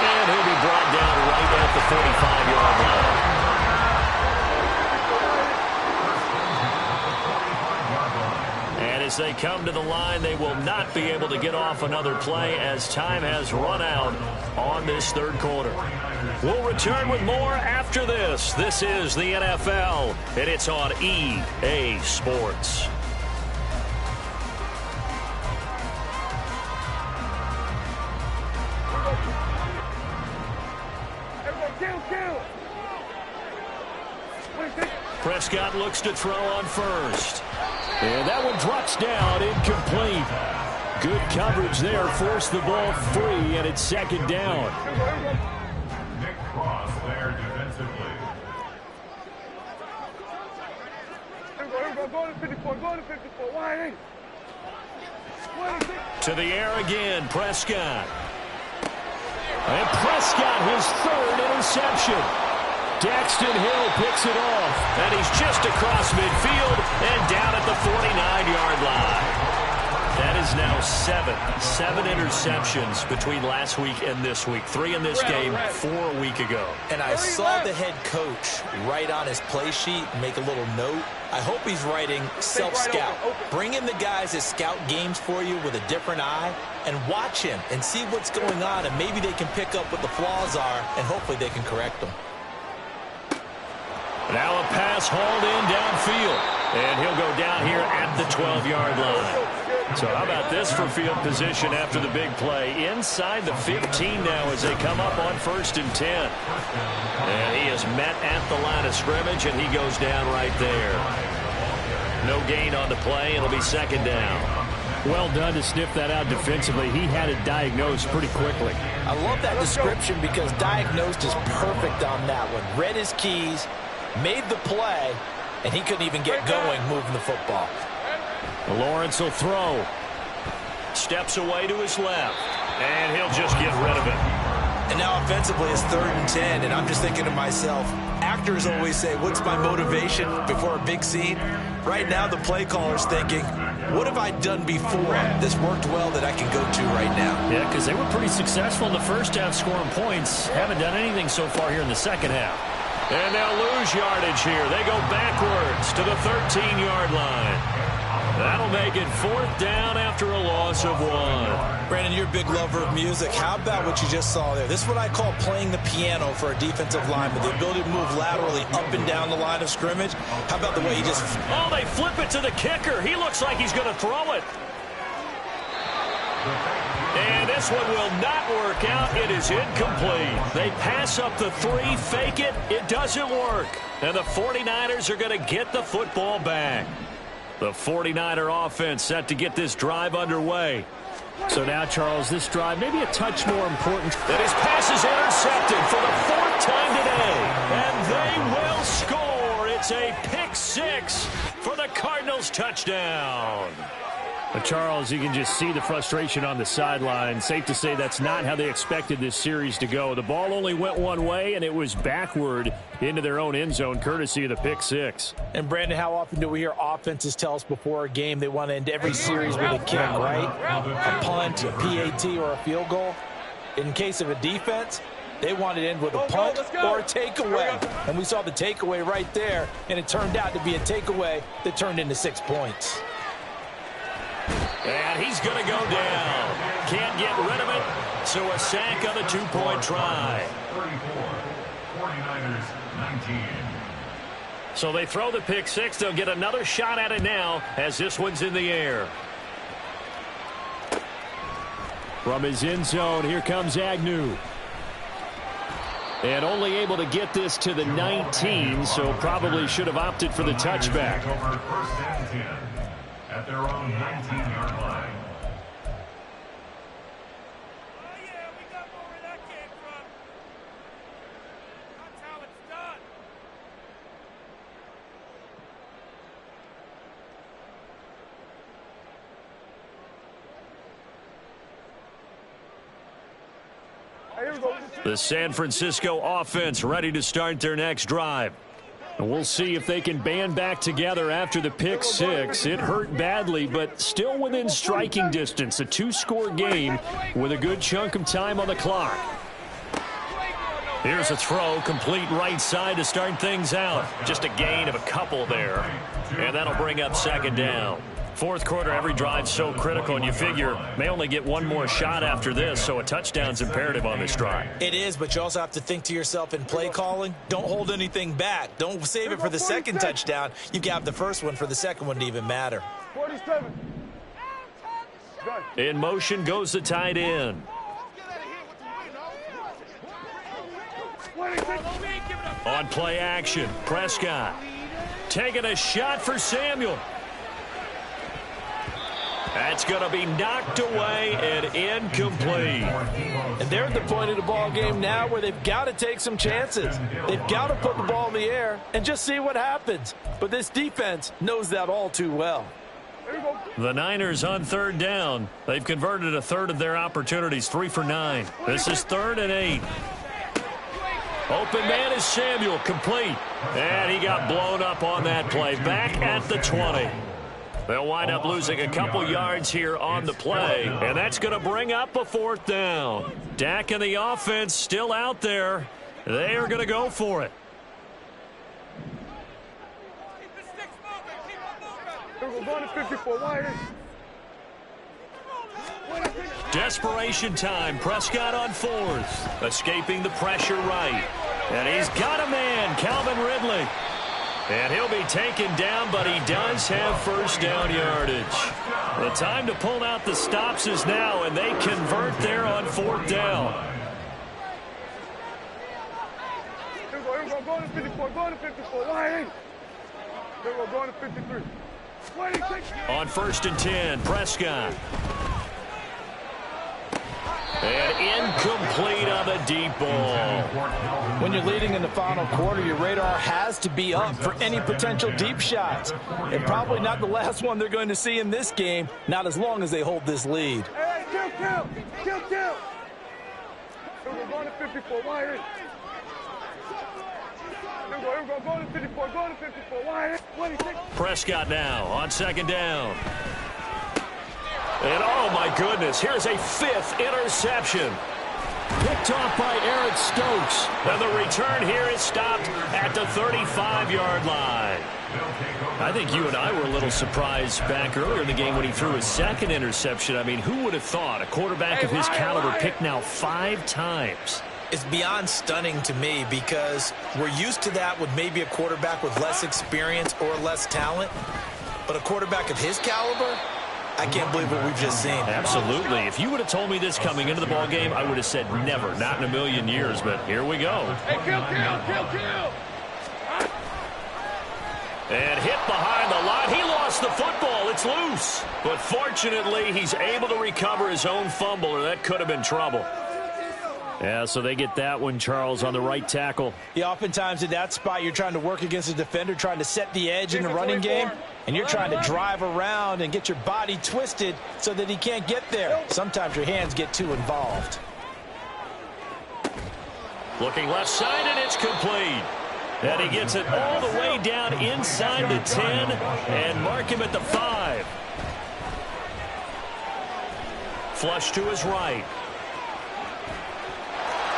Speaker 2: And he'll be brought down right at the 45-yard line. As they come to the line, they will not be able to get off another play as time has run out on this 3rd quarter. We'll return with more after this. This is the NFL, and it's on EA Sports. Prescott looks to throw on first.
Speaker 1: And that one drops down, incomplete. Good coverage there, forced the ball free, and it's 2nd down.
Speaker 5: Nick Cross there defensively.
Speaker 4: Go to 54, go to 54, wide eight.
Speaker 2: To the air again, Prescott.
Speaker 1: And Prescott, his 3rd interception. Daxton Hill picks it off.
Speaker 2: And he's just across midfield and down at the 49-yard line. That is now 7 interceptions between last week and this week. 3 in this game, 4 a week ago.
Speaker 6: And I saw the head coach write on his play sheet, make a little note. I hope he's writing self-scout. Bring in the guys that scout games for you with a different eye and watch him and see what's going on, and maybe they can pick up what the flaws are, and hopefully they can correct them.
Speaker 2: Now a pass hauled in downfield. And he'll go down here at the 12-yard line. So how about this for field position after the big play? Inside the 15 now as they come up on 1st and 10. And he is met at the line of scrimmage, and he goes down right there. No gain on the play. It'll be 2nd down.
Speaker 1: Well done to sniff that out defensively. He had it diagnosed pretty quickly.
Speaker 3: I love that description because diagnosed is perfect on that one. Read his keys, made the play, and he couldn't even get going moving the football.
Speaker 1: Lawrence will throw.
Speaker 2: Steps away to his left, and he'll just get rid of it.
Speaker 6: And now offensively it's 3rd and 10, and I'm just thinking to myself, actors always say, what's my motivation before a big scene? Right now the play caller's thinking, what have I done before that's worked well that I can go to right now?
Speaker 1: Yeah, because they were pretty successful in the first half scoring points. Haven't done anything so far here in the second half.
Speaker 2: And they'll lose yardage here. They go backwards to the 13-yard line. That'll make make it 4th down after a loss of 1.
Speaker 6: Brandon, you're a big lover of music. How about what you just saw there? This is what I call playing the piano for a defensive lineman, the ability to move laterally up and down the line of scrimmage. How about the way he just...
Speaker 2: Oh, they flip it to the kicker. He looks like he's going to throw it. And this one will not work out. It is incomplete. They pass up the 3, fake it. It doesn't work. And the 49ers are going to get the football back. The 49er offense set to get this drive underway.
Speaker 1: So now, Charles, this drive maybe a touch more important.
Speaker 2: And his pass is intercepted for the 4th time today. And they will score. It's a pick 6 for the Cardinals touchdown.
Speaker 1: But Charles, you can just see the frustration on the sideline. Safe to say that's not how they expected this series to go. The ball only went one way, and it was backward into their own end zone, courtesy of the pick 6.
Speaker 6: And, Brandon, how often do we hear offenses tell us before a game they want to end every series with a kick, right? A punt, a PAT, or a field goal. In case of a defense, they want to end with a punt or a takeaway. And we saw the takeaway right there, and it turned out to be a takeaway that turned into 6 points.
Speaker 2: And he's going to go down. Can't get rid of it. So a sack on the 2-point try.
Speaker 5: 34, 49ers 19.
Speaker 2: So they throw the pick 6. They'll get another shot at it now as this one's in the air.
Speaker 1: From his end zone, here comes Agnew. And only able to get this to the 19, so probably should have opted for the touchback.
Speaker 5: Over 1st and 10 at their own 19-yard line.
Speaker 2: The San Francisco offense ready to start their next drive.
Speaker 1: And we'll see if they can band back together after the pick 6. It hurt badly, but still within striking distance. A 2-score game with a good chunk of time on the clock.
Speaker 2: Here's a throw, complete right side to start things out. Just a gain of a couple there. And that'll bring up 2nd down. 4th quarter, every drive's so critical, and you figure may only get one more shot after this, so a touchdown's imperative on this drive.
Speaker 6: It is, but you also have to think to yourself in play calling, don't hold anything back. Don't save it for the 2nd touchdown. You can have the 1st one for the 2nd one to even matter.
Speaker 4: 47.
Speaker 2: In motion goes the tight end. On play action, Prescott taking a shot for Samuel. That's going to be knocked away and incomplete.
Speaker 3: And they're at the point of the ball game now where they've got to take some chances. They've got to put the ball in the air and just see what happens. But this defense knows that all too well.
Speaker 2: The Niners on 3rd down. They've converted a third of their opportunities, 3 for 9. This is 3rd and 8. Open man is Samuel, complete. And he got blown up on that play. Back at the 20. They'll wind up losing a couple yards here on the play, and that's going to bring up a 4th down. Dak and the offense still out there. They are going to go for it. Desperation time. Prescott on 4th. Escaping the pressure right. And he's got a man, Calvin Ridley. And he'll be taken down, but he does have 1st down yardage. The time to pull out the stops is now, and they convert there on 4th down.
Speaker 4: Go to 54, go to 54. Why ain't? Go to 53.
Speaker 2: On 1st and 10, Prescott. And incomplete on the deep ball.
Speaker 3: When you're leading in the final quarter, your radar has to be up for any potential deep shots. And probably not the last one they're going to see in this game, not as long as they hold this lead.
Speaker 4: Hey, kill. We're going to 54. Why ain't? Go to 54. Go to 54. Why ain't?
Speaker 2: Prescott now on 2nd down. And oh my goodness, here's a 5th interception.
Speaker 1: Picked off by Stokes.
Speaker 2: And the return here is stopped at the 35-yard line. I think you and I were a little surprised back earlier in the game when he threw his second interception. I mean, who would have thought a quarterback of his caliber picked now 5 times?
Speaker 6: It's beyond stunning to me because we're used to that with maybe a quarterback with less experience or less talent. But a quarterback of his caliber, I can't believe what we've just seen.
Speaker 2: Absolutely. If you would have told me this coming into the ball game, I would have said never, not in a million years. But here we go.
Speaker 4: Hey, kill.
Speaker 2: And hit behind the line. He lost the football. It's loose. But fortunately, he's able to recover his own fumble, or that could have been trouble. Yeah, so they get that one, Charles, on the right tackle.
Speaker 6: Yeah, oftentimes in that spot, you're trying to work against a defender, trying to set the edge in the running game, and you're trying to drive around and get your body twisted so that he can't get there. Sometimes your hands get too involved.
Speaker 2: Looking left side, and it's complete. And he gets it all the way down inside the 10 and mark him at the 5. Flush to his right.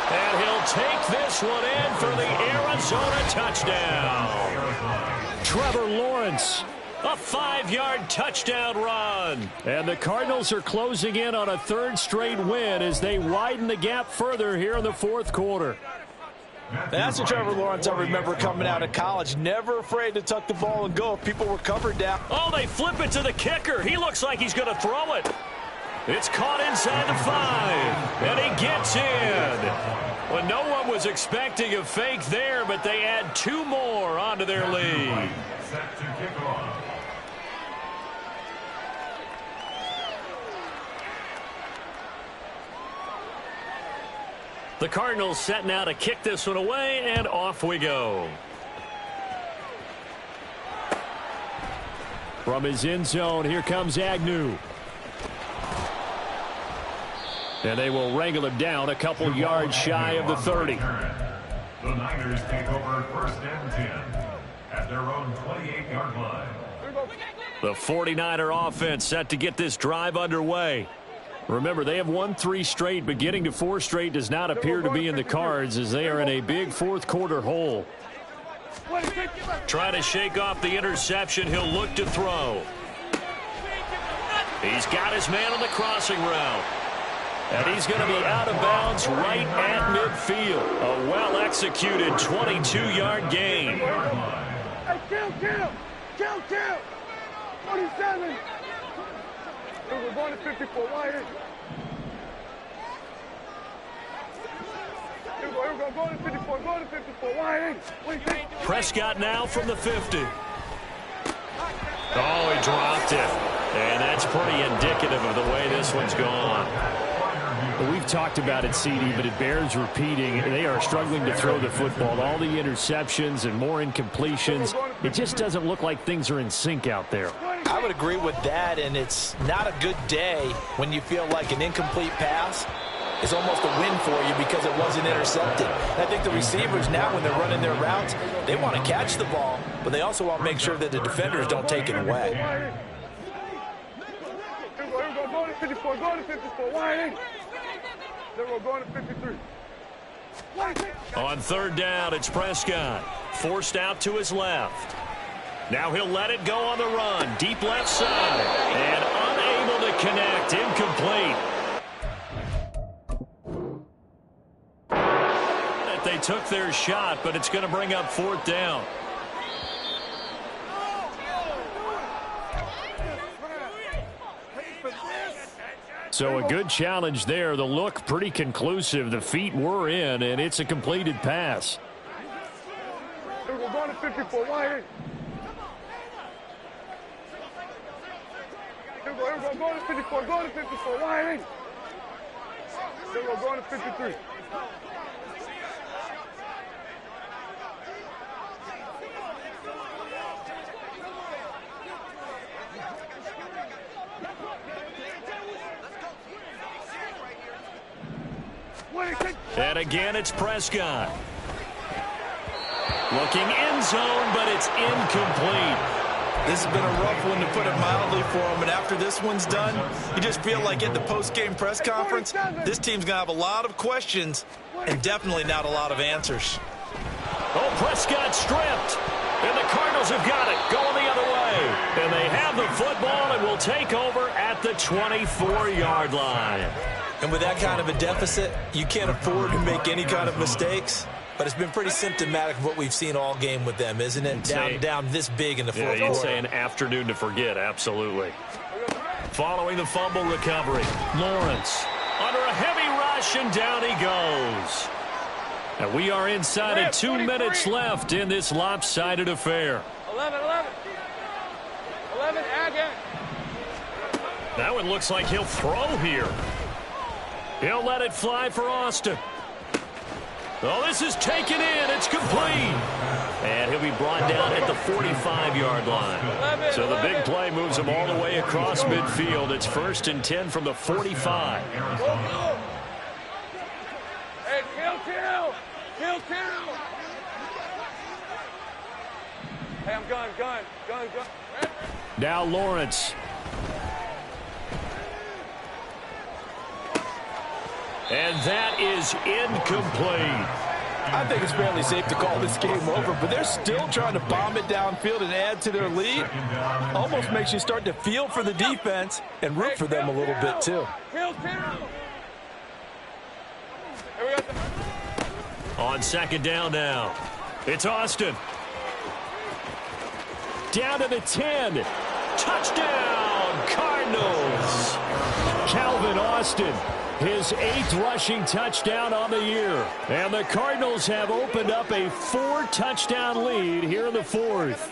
Speaker 2: And he'll take this one in for the Arizona touchdown.
Speaker 1: Trevor Lawrence.
Speaker 2: A 5-yard touchdown run.
Speaker 1: And the Cardinals are closing in on a 3rd straight win as they widen the gap further here in the 4th quarter.
Speaker 6: That's the Trevor Lawrence I remember coming out of college. Never afraid to tuck the ball and go if people were covered down.
Speaker 2: Oh, they flip it to the kicker. He looks like he's going to throw it. It's caught inside the 5, and he gets in. Well, no one was expecting a fake there, but they add 2 more onto their lead.
Speaker 5: Set to kick off.
Speaker 2: The Cardinals set now to kick this one away, and off we go.
Speaker 1: From his end zone, here comes Agnew. And they will wrangle him down a couple yards shy of the 30.
Speaker 5: The Niners take over 1st and 10 at their own 28-yard line.
Speaker 2: The 49er offense set to get this drive underway.
Speaker 1: Remember, they have won 3 straight, but getting to 4 straight does not appear to be in the cards as they are in a big 4th quarter hole.
Speaker 2: Trying to shake off the interception. He'll look to throw. He's got his man on the crossing route. And he's going to be out of bounds right at midfield. A well-executed 22-yard gain.
Speaker 4: Hey, kill. 47. We're going to 54. Wide in. Here we go. Go to 54. Go to 54. Wide in.
Speaker 2: Prescott now from the 50. Oh, he dropped it. And that's pretty indicative of the way this one's gone.
Speaker 1: Well, we've talked about it, CD, but it bears repeating. They are struggling to throw the football. All the interceptions and more incompletions. It just doesn't look like things are in sync out there.
Speaker 6: I would agree with that, and it's not a good day when you feel like an incomplete pass is almost a win for you because it wasn't intercepted. And I think the receivers now, when they're running their routes, they want to catch the ball, but they also want to make sure that the defenders don't take it away.
Speaker 4: Here we go. Go to 54. Go to 54. Wide in. Then we're going to 53.
Speaker 2: On 3rd down, it's Prescott. Forced out to his left. Now he'll let it go on the run. Deep left side. And unable to connect. Incomplete. They took their shot, but it's going to bring up 4th down.
Speaker 1: So a good challenge there. The look pretty conclusive. The feet were in, and it's a completed pass.
Speaker 4: We're going to 54. Wide in. Here we go. Go to 54. Go to 54. Wide in. Then we're going to 53.
Speaker 2: And again, it's Prescott. Looking end zone, but it's incomplete.
Speaker 6: This has been a rough one, to put it mildly, for him. And after this one's done, you just feel like at the post-game press conference, this team's going to have a lot of questions and definitely not a lot of answers.
Speaker 2: Oh, Prescott stripped. And the Cardinals have got it, going the other way. And they have the football and will take over at the 24-yard line.
Speaker 6: And with that kind of a deficit, you can't afford to make any kind of mistakes. But it's been pretty symptomatic of what we've seen all game with them, isn't it? Down this big in the fourth quarter.
Speaker 2: You'd say an afternoon to forget, absolutely. Following the fumble recovery, Lawrence under a heavy rush, and down he goes. And we are inside of 2 minutes left in this lopsided affair.
Speaker 4: 11, again.
Speaker 2: Now it looks like he'll throw here. He'll let it fly for Austin. Oh, this is taken in. It's complete. And he'll be brought down at the 45-yard line. So the big play moves him all the way across midfield. It's 1st and 10 from the 45.
Speaker 4: Hey, kill. Hey, I'm gun.
Speaker 1: Now Lawrence.
Speaker 2: And that is incomplete.
Speaker 3: I think it's fairly safe to call this game over, but they're still trying to bomb it downfield and add to their lead. Almost makes you start to feel for the defense and root for them a little bit, too.
Speaker 2: On 2nd down now, it's Austin.
Speaker 1: Down to the 10. Touchdown, Cardinals. Calvin Austin, his 8th rushing touchdown on the year. And the Cardinals have opened up a 4-touchdown lead here in the 4th.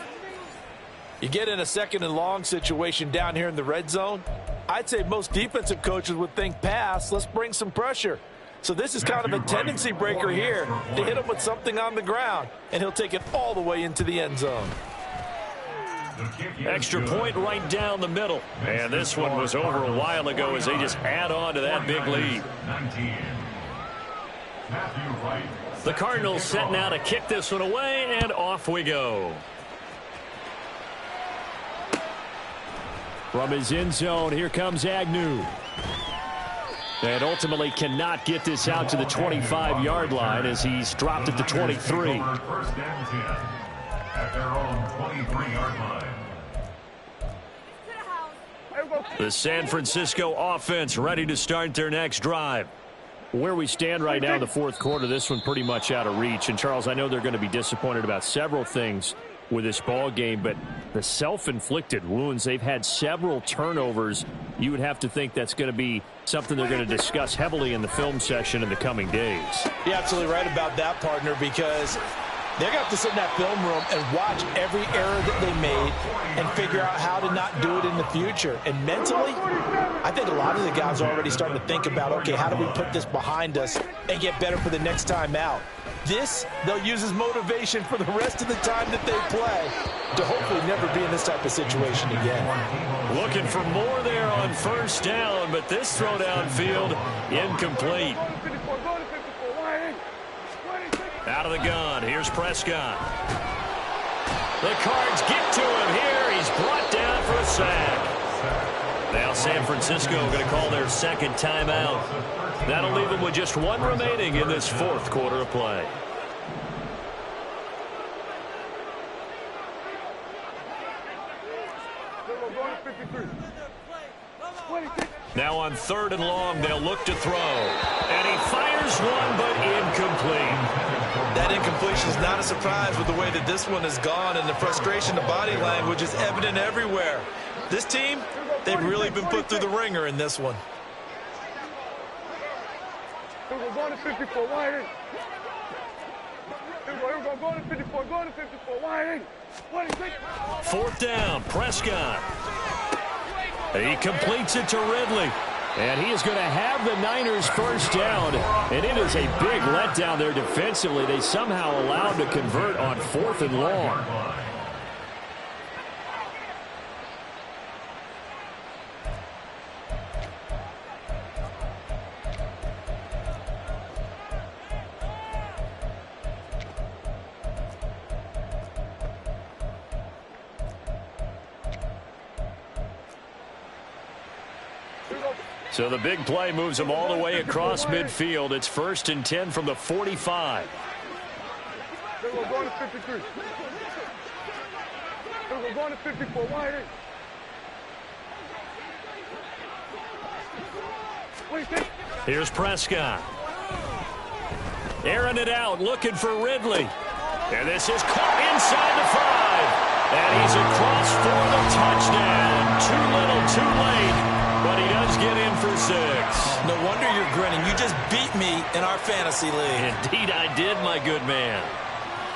Speaker 3: You get in a 2nd and long situation down here in the red zone, I'd say most defensive coaches would think pass, let's bring some pressure. So this is kind of a tendency breaker here to hit him with something on the ground, and he'll take it all the way into the end zone.
Speaker 2: Extra point right down the middle. And this one was over a while ago as they just add on to that big lead. The Cardinals set now to kick this one away, and off we go.
Speaker 1: From his end zone, here comes Agnew. And ultimately cannot get this out to the 25-yard line as he's dropped at the 23.
Speaker 5: 1st and 10 at their own 23-yard line.
Speaker 2: The San Francisco offense ready to start their next drive.
Speaker 1: Where we stand right now in the 4th quarter, this one pretty much out of reach. And, Charles, I know they're going to be disappointed about several things with this ball game, but the self-inflicted wounds, they've had several turnovers. You would have to think that's going to be something they're going to discuss heavily in the film session in the coming days.
Speaker 3: You're absolutely right about that, partner, because they're going to have to sit in that film room and watch every error that they made and figure out how to not do it in the future. And mentally, I think a lot of the guys are already starting to think about, okay, how do we put this behind us and get better for the next time out? This, they'll use as motivation for the rest of the time that they play to hopefully never be in this type of situation again.
Speaker 2: Looking for more there on 1st down, but this throw downfield incomplete. Out of the gun, here's Prescott. The Cards get to him here. He's brought down for a sack. Now San Francisco going to call their 2nd timeout. That'll leave them with just 1 remaining in this 4th quarter of play. Now on 3rd and long, they'll look to throw. And he fires one, but incomplete.
Speaker 6: That incompletion is not a surprise with the way that this one has gone, and the frustration, the body language is evident everywhere. This team, they've really been put through the ringer in this one.
Speaker 4: Here we go, going to 54, wide in. Here we go, going to 54, wide in.
Speaker 2: 4th down, Prescott. He completes it to Ridley.
Speaker 1: And he is going to have the Niners 1st down. And it is a big letdown there defensively. They somehow allowed to convert on 4th and long.
Speaker 2: So the big play moves them all the way across midfield. It's 1st and 10 from the 45.
Speaker 4: Here we go, going to 53. we're going to 54. Wide in.
Speaker 2: Here's Prescott. Airing it out, looking for Ridley. And this is caught inside the 5. And he's across for the touchdown. Too little, too late. But he does get in for 6.
Speaker 6: No wonder you're grinning. You just beat me in our fantasy league.
Speaker 2: Indeed I did, my good man.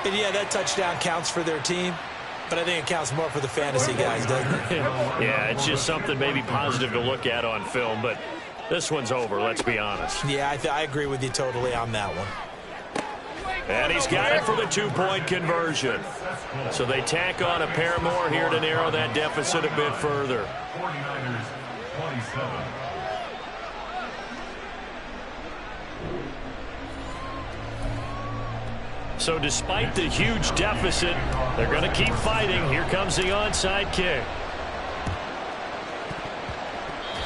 Speaker 6: And yeah, that touchdown counts for their team. But I think it counts more for the fantasy guys, doesn't it?
Speaker 2: Yeah, it's just something maybe positive to look at on film. But this one's over, let's be honest.
Speaker 6: Yeah, I agree with you totally on that one.
Speaker 2: And he's got it for the 2-point conversion. So they tack on a pair more here to narrow that deficit a bit further.
Speaker 5: 49ers 27.
Speaker 2: So despite the huge deficit, they're going to keep fighting. Here comes the onside kick.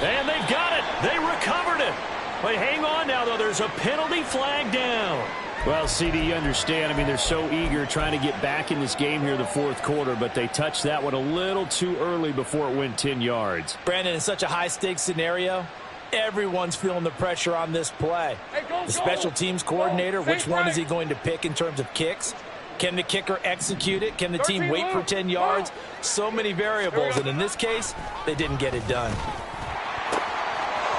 Speaker 2: And they've got it. They recovered it. But hang on now, though. There's a penalty flag down.
Speaker 1: Well, CD, you understand. I mean, they're so eager trying to get back in this game here in the fourth quarter, but they touched that one a little too early before it went 10 yards.
Speaker 3: Brandon, in such a high-stakes scenario, everyone's feeling the pressure on this play. The special teams coordinator, which one is he going to pick in terms of kicks? Can the kicker execute it? Can the team wait for 10 yards? So many variables, and in this case, they didn't get it done.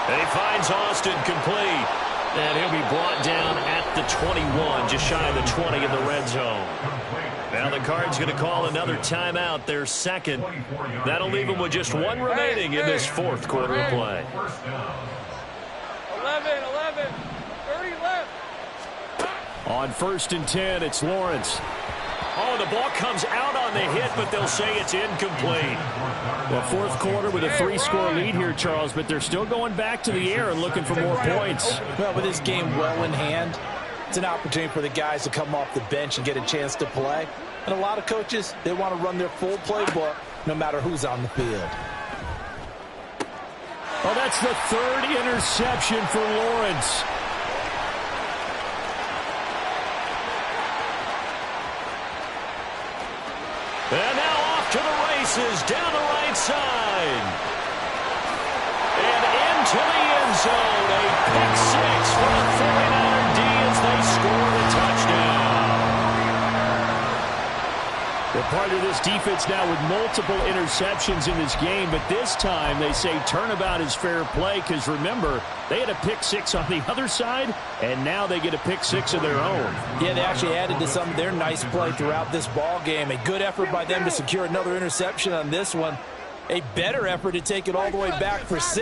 Speaker 2: And he finds Austin complete. And he'll be brought down at the 21, just shy of the 20 in the red zone. Now the Cards going to call another timeout, their second. That'll leave them with just one remaining in this fourth quarter of play.
Speaker 4: 11, 30 left.
Speaker 1: On 1st and 10, it's Lawrence.
Speaker 2: Oh, the ball comes out on the hit, but they'll say it's incomplete.
Speaker 1: Well, fourth quarter with a 3-score lead here, Charles, but they're still going back to the air and looking for more points.
Speaker 3: Well, with this game well in hand, it's an opportunity for the guys to come off the bench and get a chance to play. And a lot of coaches, they want to run their full playbook no matter who's on the field.
Speaker 1: Oh, that's the 3rd interception for Lawrence.
Speaker 2: And now off to the races, down the right side. And into the end zone. A pick 6 for the 49er D as they score the touchdown.
Speaker 1: They're part of this defense now with multiple interceptions in this game, but this time they say turnabout is fair play because, remember, they had a pick 6 on the other side, and now they get a pick 6 of their own.
Speaker 3: Yeah, they actually added to some of their nice play throughout this ball game. A good effort by them to secure another interception on this one. A better effort to take it all the way back for 6.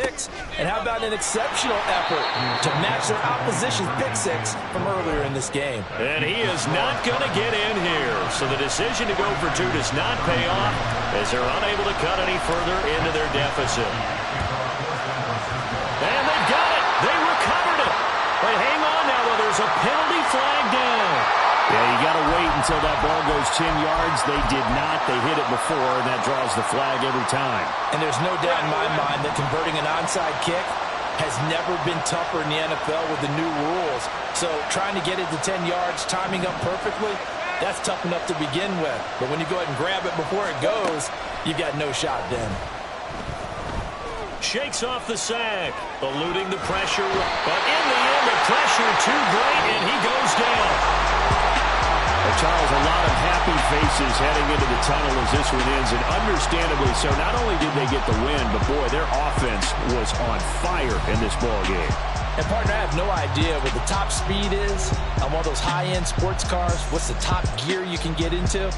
Speaker 3: And how about an exceptional effort to match their opposition's pick 6 from earlier in this game.
Speaker 2: And he is not going to get in here. So the decision to go for 2 does not pay off as they're unable to cut any further into their deficit. And they've got it. They recovered it. But hang on now, though. There's a penalty flag down.
Speaker 1: Yeah, you got to wait until that ball goes 10 yards. They did not. They hit it before, and that draws the flag every time.
Speaker 3: And there's no doubt in my mind that converting an onside kick has never been tougher in the NFL with the new rules. So trying to get it to 10 yards, timing up perfectly, that's tough enough to begin with. But when you go ahead and grab it before it goes, you've got no shot then.
Speaker 2: Shakes off the sack, eluding the pressure. But in the end, the pressure too great, and he goes down.
Speaker 1: Well, Charles, a lot of happy faces heading into the tunnel as this one ends, and understandably so. Not only did they get the win, but, boy, their offense was on fire in this ball game.
Speaker 3: And, partner, I have no idea what the top speed is on one of those high-end sports cars. What's the top gear you can get into?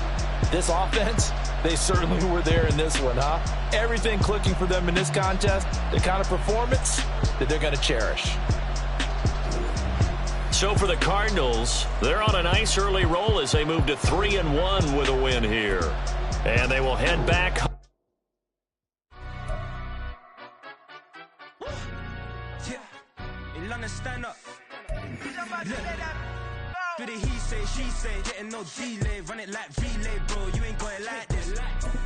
Speaker 3: This offense, they certainly were there in this one, huh? Everything clicking for them in this contest, the kind of performance that they're going to cherish.
Speaker 2: So for the Cardinals, they're on a nice early roll as they move to 3-1 with a win here. And they will head back.
Speaker 8: Stand up. Do the he say, she say, getting no delay, run it like relay, bro. You ain't got it like this.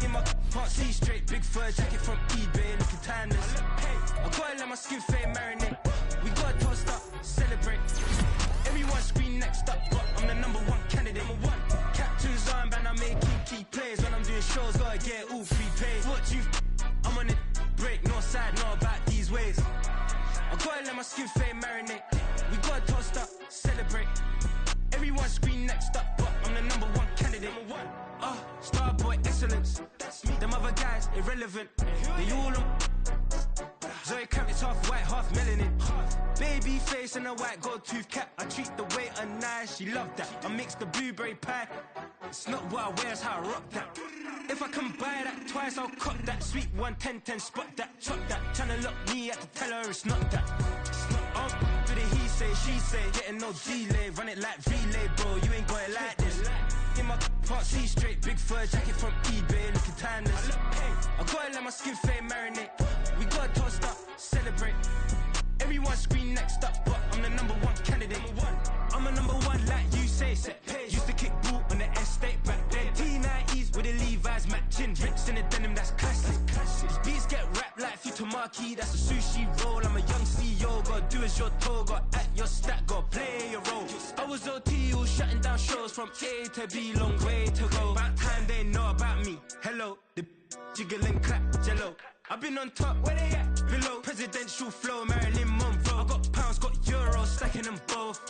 Speaker 8: In my can't see straight, big fur jacket from eBay, looking timeless. I gotta let my skin fade marinate. We gotta toast up, celebrate. Everyone scream next up, but I'm the #1 candidate. Captain's armband, I make key plays when I'm doing shows. gotta get it all free paid. What you I'm on it break, no side, no about these ways. I gotta let my skin fade marinate. We gotta toast up, celebrate. Everyone scream next up, but I'm the #1 candidate. Star boy excellence. That's me. Them other guys irrelevant. They all on. Zoe Kravitz half white, half melanin. Baby face and a white gold tooth cap. I treat the waiter nice, she loved that. I mix the blueberry pie. It's not what I wear, it's how I rock that. If I can buy that twice, I'll cut that. Sweet 110, spot that, chop that. Tryna lock me at the teller, it's not that. I'm with the he say, she say. Getting no delay, run it like relay, bro. You ain't got it like this. In my part C straight, big fur jacket from eBay, looking timeless. I gotta let my skin fade marinate. We gotta toast up, celebrate. Everyone scream next up, but I'm the #1 candidate. I'm a #1 like you say. Used to kick ball on the estate back then. T90s with the Levi's matching. Rips in the denim, that's classic. These beats get wrapped like Futamaki, that's a sushi roll. I'm a young CEO, gotta do as you're told. Gotta act your stat, gotta play your role. I was OT, all shutting down shows from A to B, long way to go. About time they know about me. Hello, the jiggle and clap, jello. I've been on top, where they at? Below. Presidential flow, Marilyn Monroe. I got pounds, got euros, stacking them both.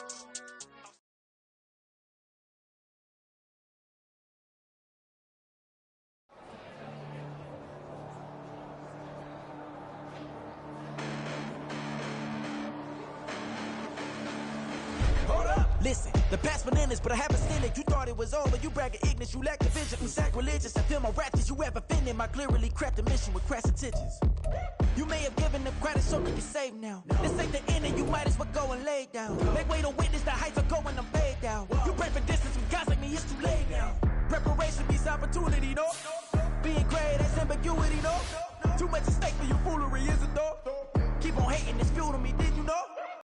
Speaker 9: Listen, the past bananas, but I haven't seen it. You thought it was over, you bragging ignorance, you lack the vision. I'm sacrilegious, I feel my wrath. Did you ever offended my clearly crafted mission with crass intentions? You may have given them credit so you can save now. This ain't the end and you might as well go and lay down. Make way to witness the heights are going, I'm